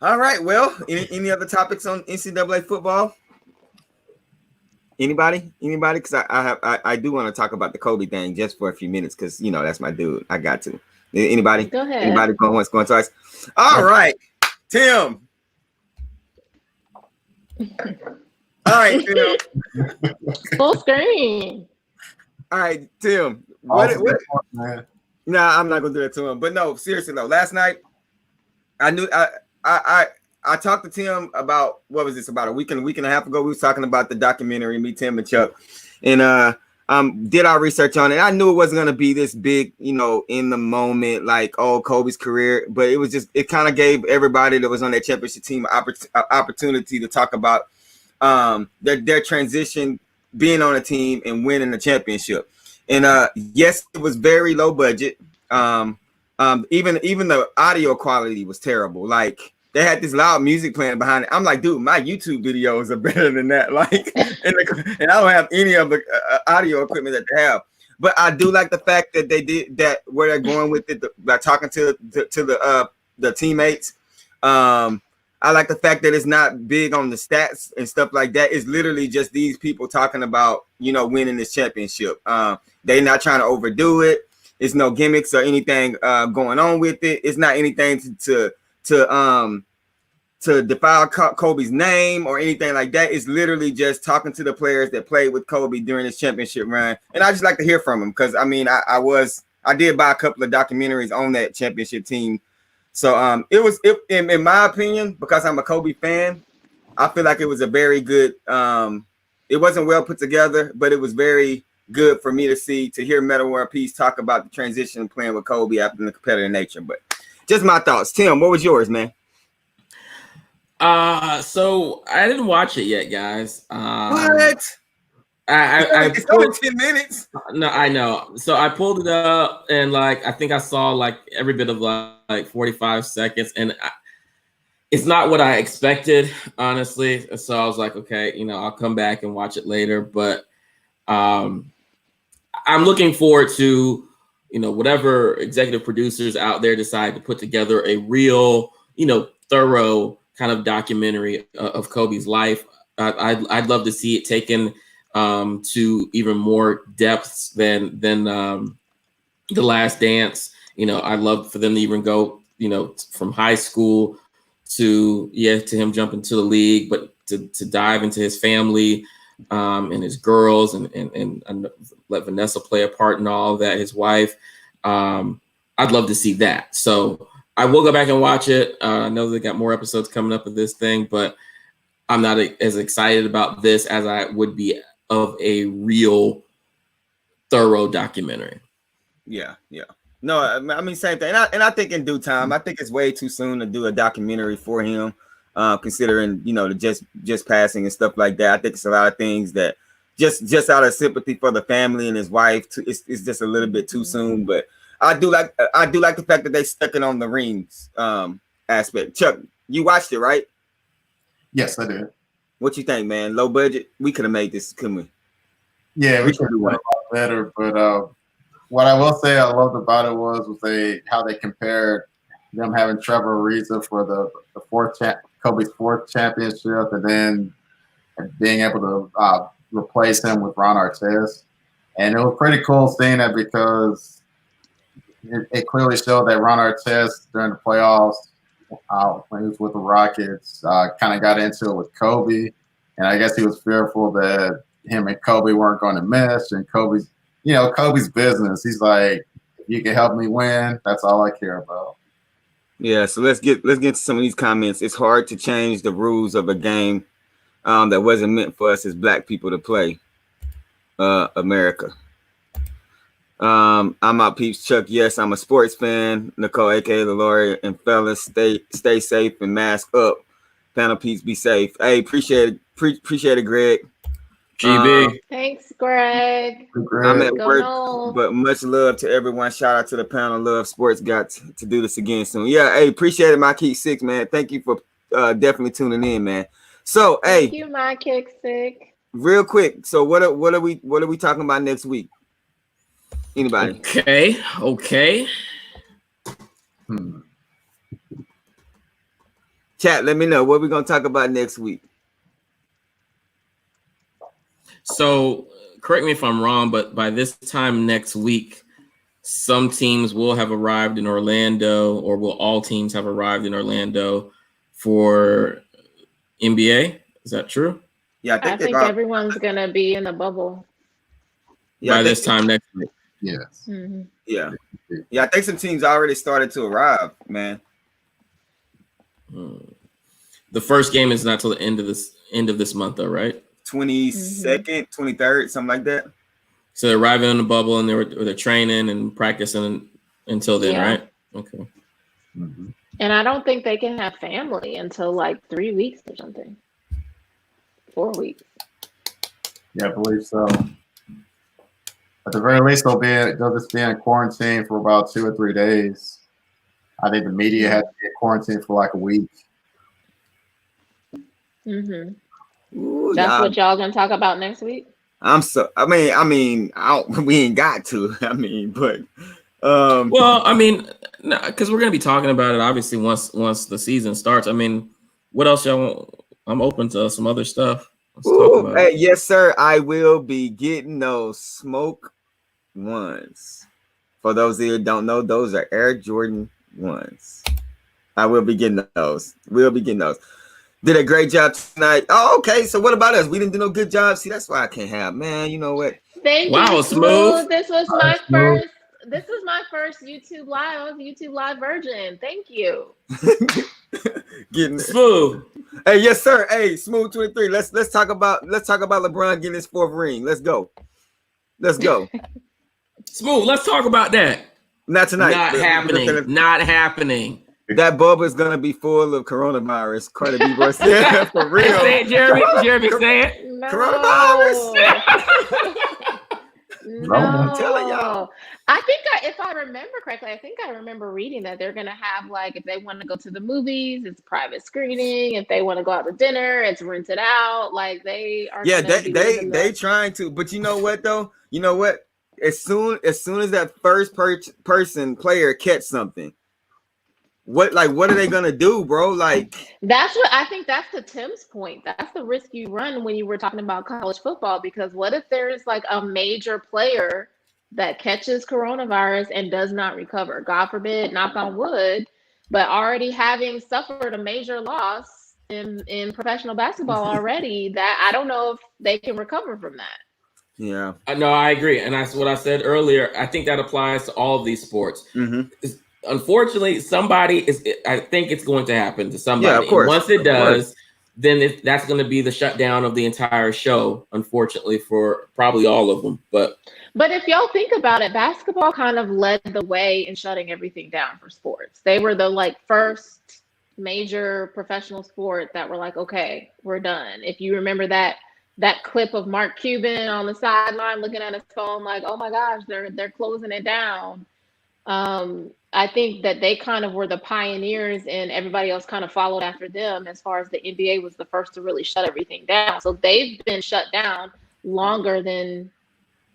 all right. Well, any other topics on NCAA football? Anybody? Because I do want to talk about the Kobe thing just for a few minutes because that's my dude. I got to. Anybody? Go ahead. Anybody going twice? All right, Tim. All right, Tim. Full screen. All right, Tim. Nah, I'm not gonna do that to him. But no, seriously though. Last night, I knew I talked to Tim about what was this about a week and a half ago. We was talking about the documentary, me, Tim, and Chuck, and did our research on it. I knew it wasn't gonna be this big, in the moment like Kobe's career, but it kind of gave everybody that was on that championship team an opportunity to talk about their transition, being on a team and winning the championship. And yes, it was very low budget. Even the audio quality was terrible. Like they had this loud music playing behind it. I'm like, dude, my YouTube videos are better than that. Like, and I don't have any of the audio equipment that they have. But I do like the fact that they did that, where they're going with it by talking to the teammates. I like the fact that it's not big on the stats and stuff like that. It's literally just these people talking about, winning this championship. They're not trying to overdo it. It's no gimmicks or anything going on with it. It's not anything to defile Kobe's name or anything like that. It's literally just talking to the players that played with Kobe during his championship run. And I just like to hear from him because I did buy a couple of documentaries on that championship team. So in my opinion, because I'm a Kobe fan, I feel like it was a very good. It wasn't well put together, but it was very good for me to hear Metal World Peace talk about the transition playing with Kobe after the competitive nature. But just my thoughts. Tim, what was yours, man? So I didn't watch it yet, guys. What? It's only 10 minutes. No, I know. So I pulled it up and I think I saw every bit of 45 seconds, and it's not what I expected, honestly. So I was like, okay, I'll come back and watch it later. But I'm looking forward to, whatever executive producers out there decide to put together a real, thorough kind of documentary of Kobe's life. I'd love to see it taken to even more depths than The Last Dance. I'd love for them to even go, from high school to him jumping to the league, but to dive into his family and his girls and let Vanessa play a part in all of that, his wife. I'd love to see that. So I will go back and watch it. I know they got more episodes coming up of this thing, but I'm not as excited about this as I would be of a real thorough documentary. Yeah. No, I mean, same thing. And I think in due time, I think it's way too soon to do a documentary for him, considering, the just passing and stuff like that. I think it's a lot of things that just out of sympathy for the family and his wife, it's just a little bit too soon. But I do like the fact that they stuck it on the rings aspect. Chuck, you watched it, right? Yes, I did. What you think, man? Low budget? We could have made this, couldn't we? Yeah, we could have done a lot better. But what I will say I loved about it was how they compared them having Trevor Ariza for the Kobe's fourth championship, and then being able to replace him with Ron Artest. And it was pretty cool seeing that because it clearly showed that Ron Artest during the playoffs, when he was with the Rockets, kind of got into it with Kobe, and I guess he was fearful that him and Kobe weren't going to mesh. And Kobe's business. He's like, if you can help me win, that's all I care about. Yeah. So let's get to some of these comments. It's hard to change the rules of a game that wasn't meant for us as Black people to play. America. I'm out, peeps. Chuck, yes, I'm a sports fan. Nicole, aka the lawyer, and fellas, stay safe and mask up. Panel peeps, be safe. Hey, appreciate it, Greg. GB. Thanks, Greg. I'm at work, but much love to everyone. Shout out to the panel. Love sports. Got to do this again soon. Yeah, hey, appreciate it, my Kick Six, man. Thank you for definitely tuning in, man. So, Thank you, my Kick Six. Real quick. So, what are we talking about next week? Anybody? Okay. Chat, let me know what we're gonna talk about next week. So, correct me if I'm wrong, but by this time next week, some teams will have arrived in Orlando, or will all teams have arrived in Orlando for NBA? Is that true? Yeah, I think everyone's gonna be in the bubble. Yeah, by this time next week. Yes. Mm-hmm. Yeah. I think some teams already started to arrive, man. The first game is not till the end of this month, though, right? 22nd, 23rd, something like that. So they're arriving in the bubble, and they're training and practicing until then, right? Okay. Mm-hmm. And I don't think they can have family until like 3 weeks or something. 4 weeks. Yeah, I believe so. At the very least, they'll just be in quarantine for about 2 or 3 days. I think the media has to be in quarantine for like a week. Mm-hmm. Ooh, That's what y'all gonna talk about next week. We ain't got to. But well, no, because we're gonna be talking about it obviously once the season starts. What else y'all want? I'm open to some other stuff. Let's talk about it. Yes, sir. I will be getting those smoke ones. For those of you who don't know, those are Air Jordan ones. I will be getting those. Did a great job tonight. Oh, okay. So what about us? We didn't do no good job. See, that's why I can't have, man. You know what? Thank you, Smooth. This was my first. This was my first YouTube live version. Thank you. Getting Smooth. Hey, yes, sir. Hey, Smooth 23. Let's talk about LeBron getting his 4th ring. Let's go. Smooth. Let's talk about that. Not tonight. Not happening. That bubble is gonna be full of coronavirus. Cardi B voice. Yeah, for real. Say it, Jeremy. Jeremy, say it. No. Coronavirus. No. I'm telling y'all. I think if I remember correctly, I remember reading that they're gonna have, like, if they want to go to the movies, it's private screening. If they want to go out to dinner, it's rented out. Like, they are. Yeah, they trying to. But you know what though? You know what? As soon as that first person player catch something, what are they gonna do, bro? Like, that's what I think. That's the Tim's point. That's the risk you run when you were talking about college football. Because what if there's like a major player that catches coronavirus and does not recover? God forbid, knock on wood, but already having suffered a major loss in professional basketball already, that I don't know if they can recover from that. Yeah. No, I agree. And that's what I said earlier. I think that applies to all of these sports. Mm-hmm. Unfortunately, I think it's going to happen to somebody. Yeah, of course. Once it does, then that's going to be the shutdown of the entire show, unfortunately, for probably all of them. But if y'all think about it, basketball kind of led the way in shutting everything down for sports. They were the first major professional sport that were like, okay, we're done. If you remember that clip of Mark Cuban on the sideline looking at his phone like, oh my gosh, they're closing it down. I think that they kind of were the pioneers, and everybody else kind of followed after them, as far as the NBA was the first to really shut everything down. So they've been shut down longer than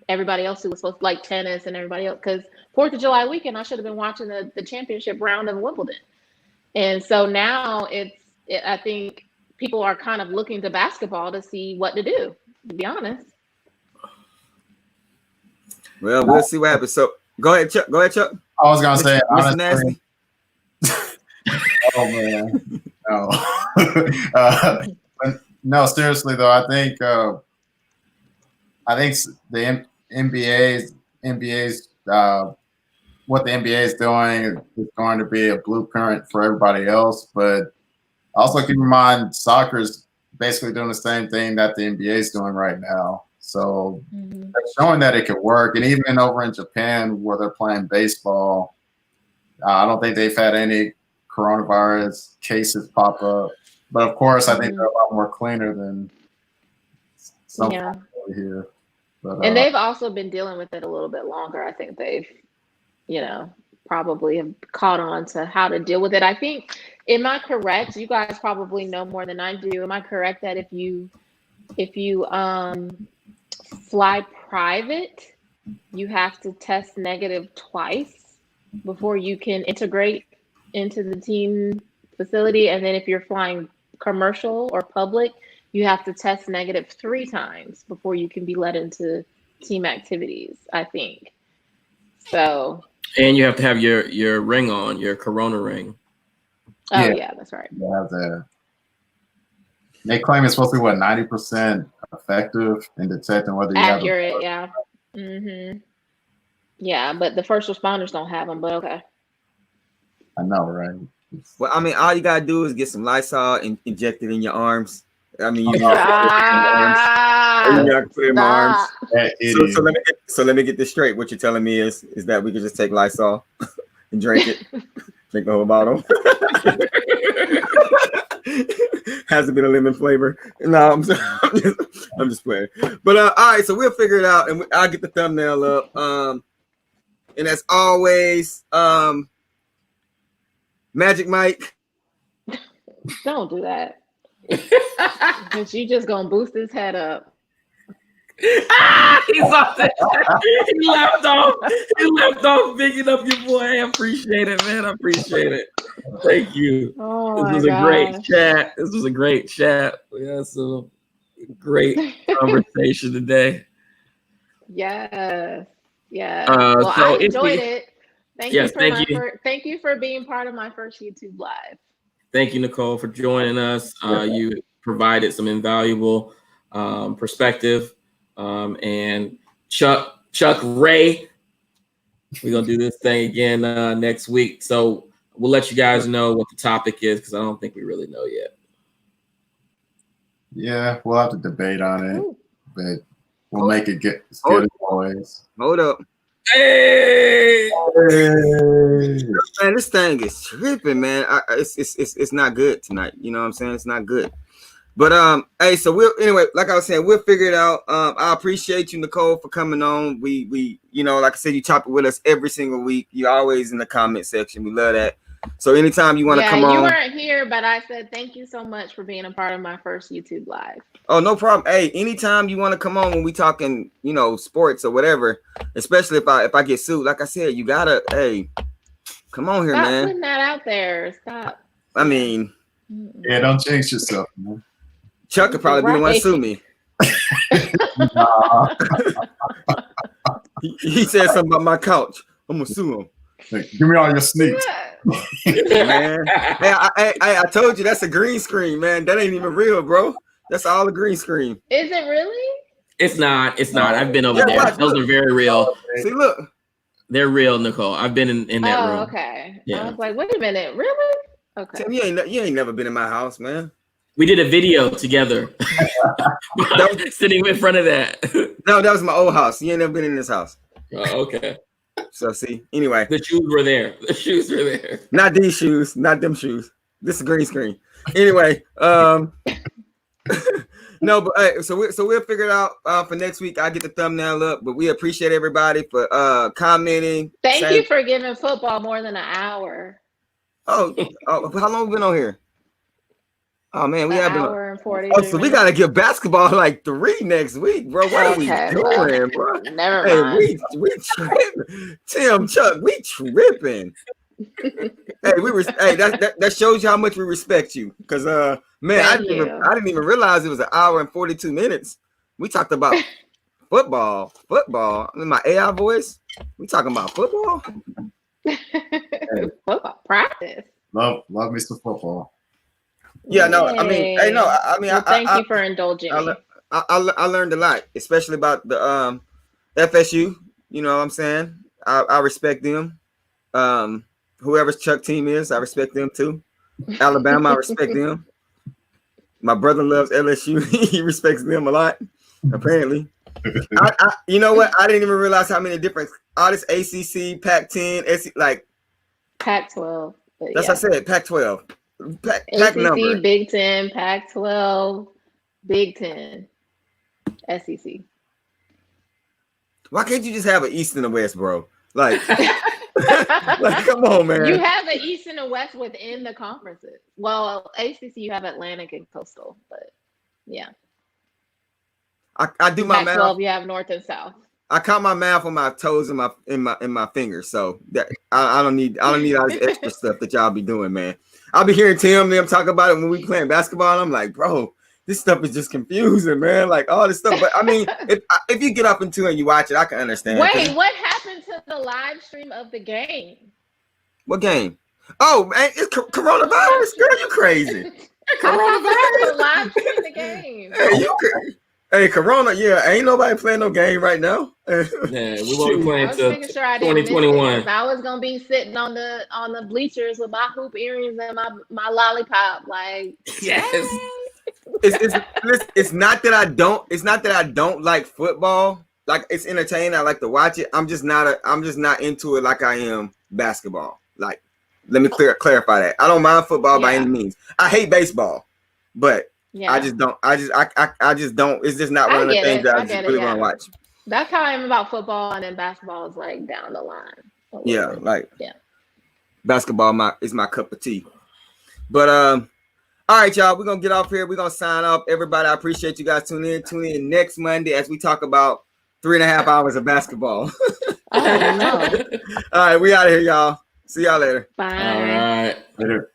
everybody else who was supposed to, like tennis and everybody else. Because 4th of July weekend, I should have been watching the championship round of Wimbledon. And so now I think people are kind of looking to basketball to see what to do, to be honest. Well, we'll see what happens. So go ahead, Chuck. I was gonna say, Mr. honestly. Nasty. Oh man, no. No, seriously though, I think the NBA's what the NBA is doing is going to be a blueprint for everybody else. But also keep in mind, soccer is basically doing the same thing that the NBA is doing right now. So they're showing that it can work. And even over in Japan, where they're playing baseball, I don't think they've had any coronavirus cases pop up. But of course, I think they're a lot more cleaner than some over here. But, and they've also been dealing with it a little bit longer. I think they've, probably have caught on to how to deal with it. I think, am I correct? You guys probably know more than I do. Am I correct that if you fly private, you have to test negative twice before you can integrate into the team facility? And then if you're flying commercial or public, you have to test negative 3 times before you can be let into team activities, I think. So. And you have to have your ring on, your corona ring. Oh yeah, that's right. You have that. They claim it's supposed to be 90% effective in detecting whether you accurate, yeah. Yeah, but the first responders don't have them. But okay. I know, right? Well, I mean, all you gotta do is get some Lysol and inject it in your arms. I mean, you can put it in my arms. So let me get this straight. What you're telling me is that we could just take Lysol and drink it, drink the whole bottle. Has a bit of lemon flavor. No, I'm just playing. But all right, so we'll figure it out, and I'll get the thumbnail up. And as always, Magic Mike. Don't do that. Because you just gonna boost his head up. He's off that. He left off. He left off picking up your boy. I appreciate it, man. I appreciate it. Thank you. Oh, this was a great chat. This was a great chat. We had some great conversation today. Yes. Yeah. Well, I enjoyed it. Thank you thank you for being part of my first YouTube live. Thank you, Nicole, for joining us. You provided some invaluable perspective. And Chuck Ray, we're gonna do this thing again next week. So we'll let you guys know what the topic is because I don't think we really know yet. Yeah, we'll have to debate on it, but we'll make it good as always. Hold up. Hey! Man, this thing is tripping, man. It's not good tonight. You know what I'm saying? It's not good. But hey, so anyway, like I was saying, we'll figure it out. I appreciate you, Nicole, for coming on. We you know, like I said, you chop it with us every single week. You're always in the comment section. We love that. So anytime you want to come on. You weren't here, but I said thank you so much for being a part of my first YouTube live. Oh, no problem. Hey, anytime you want to come on when we talking, you know, sports or whatever, especially if I get sued, like I said, you gotta, hey, come on here, Stop man. putting that out there. Stop. I mean, yeah, don't jinx yourself, man. Chuck could probably be the one to sue me. he said something about my couch. I'm gonna sue him. Hey, give me all your sneaks. Man. I told you that's a green screen, man. That ain't even real, bro. That's all a green screen. Is it really? It's not. I've been over there. Those are very real. See, look. They're real, Nicole. I've been in that room. Okay. Yeah. I was like, wait a minute, really? Okay. Tim, you ain't never been in my house, man. We did a video together. Sitting in front of that. No, that was my old house. You ain't never been in this house. Oh, okay. So see, anyway. The shoes were there. The shoes were there. Not these shoes, not them shoes. This is a green screen. Anyway, no, but so we'll figure it out for next week. I'll get the thumbnail up, but we appreciate everybody for commenting. Thank you for giving football more than an hour. Oh, how long we been on here? Oh man, we have been. Hour and 40. Oh, so we gotta give basketball like 3 next week, bro. What are we doing, bro? Never mind. Hey, we tripping. Tim, Chuck, we tripping. Hey, that shows you how much we respect you. Cause man, I didn't even realize it was an hour and 42 minutes. We talked about football. In my AI voice, we talking about football. Football practice. Love me some football. Yeah, no, I mean, hey, no, I mean, thank you for indulging me. I learned a lot, especially about the FSU. You know what I'm saying? I respect them. Whoever's Chuck team is, I respect them too. Alabama, I respect them. My brother loves LSU. He respects them a lot, apparently. You know what? I didn't even realize how many different artists, ACC, Pac-10, like Pac-12. That's what I said, Pac-12. Pac ACC, number. Big 10, Pac-12, Big 10, SEC. Why can't you just have an East and a West, bro? Like, like, come on, man. You have an East and a West within the conferences. Well, ACC, you have Atlantic and Coastal, but yeah. I do my math. Pac-12, you have North and South. I count my math on my toes and my fingers, so that I don't need all this extra stuff that y'all be doing, man. I'll be hearing Tim and them talk about it when we playing basketball, and I'm like, bro, this stuff is just confusing, man. Like all this stuff. But I mean, if you get up into it and you watch it, I can understand. Wait, what happened to the live stream of the game? What game? Oh, man, it's coronavirus, girl. You crazy? Coronavirus live stream the game. Hey, Hey, Corona, yeah, ain't nobody playing no game right now. Yeah, we won't be playing I was till making sure I didn't miss it 2021. because I was gonna be sitting on the bleachers with my hoop earrings and my lollipop. Like, Yes. It's not that I don't like football. Like it's entertaining. I like to watch it. I'm just not into it like I am basketball. Like, let me clarify that. I don't mind football by any means. I hate baseball, but yeah, I just don't. I just don't. It's just not one of the things that I just really want to watch. That's how I am about football, and then basketball is like down the line. Yeah, like yeah. Basketball is my cup of tea. But all right, y'all, we're gonna get off here. We're gonna sign off. Everybody, I appreciate you guys tuning in. Tune in next Monday as we talk about 3.5 hours of basketball. Oh no. All right, we out of here, y'all. See y'all later. Bye. All right. Later.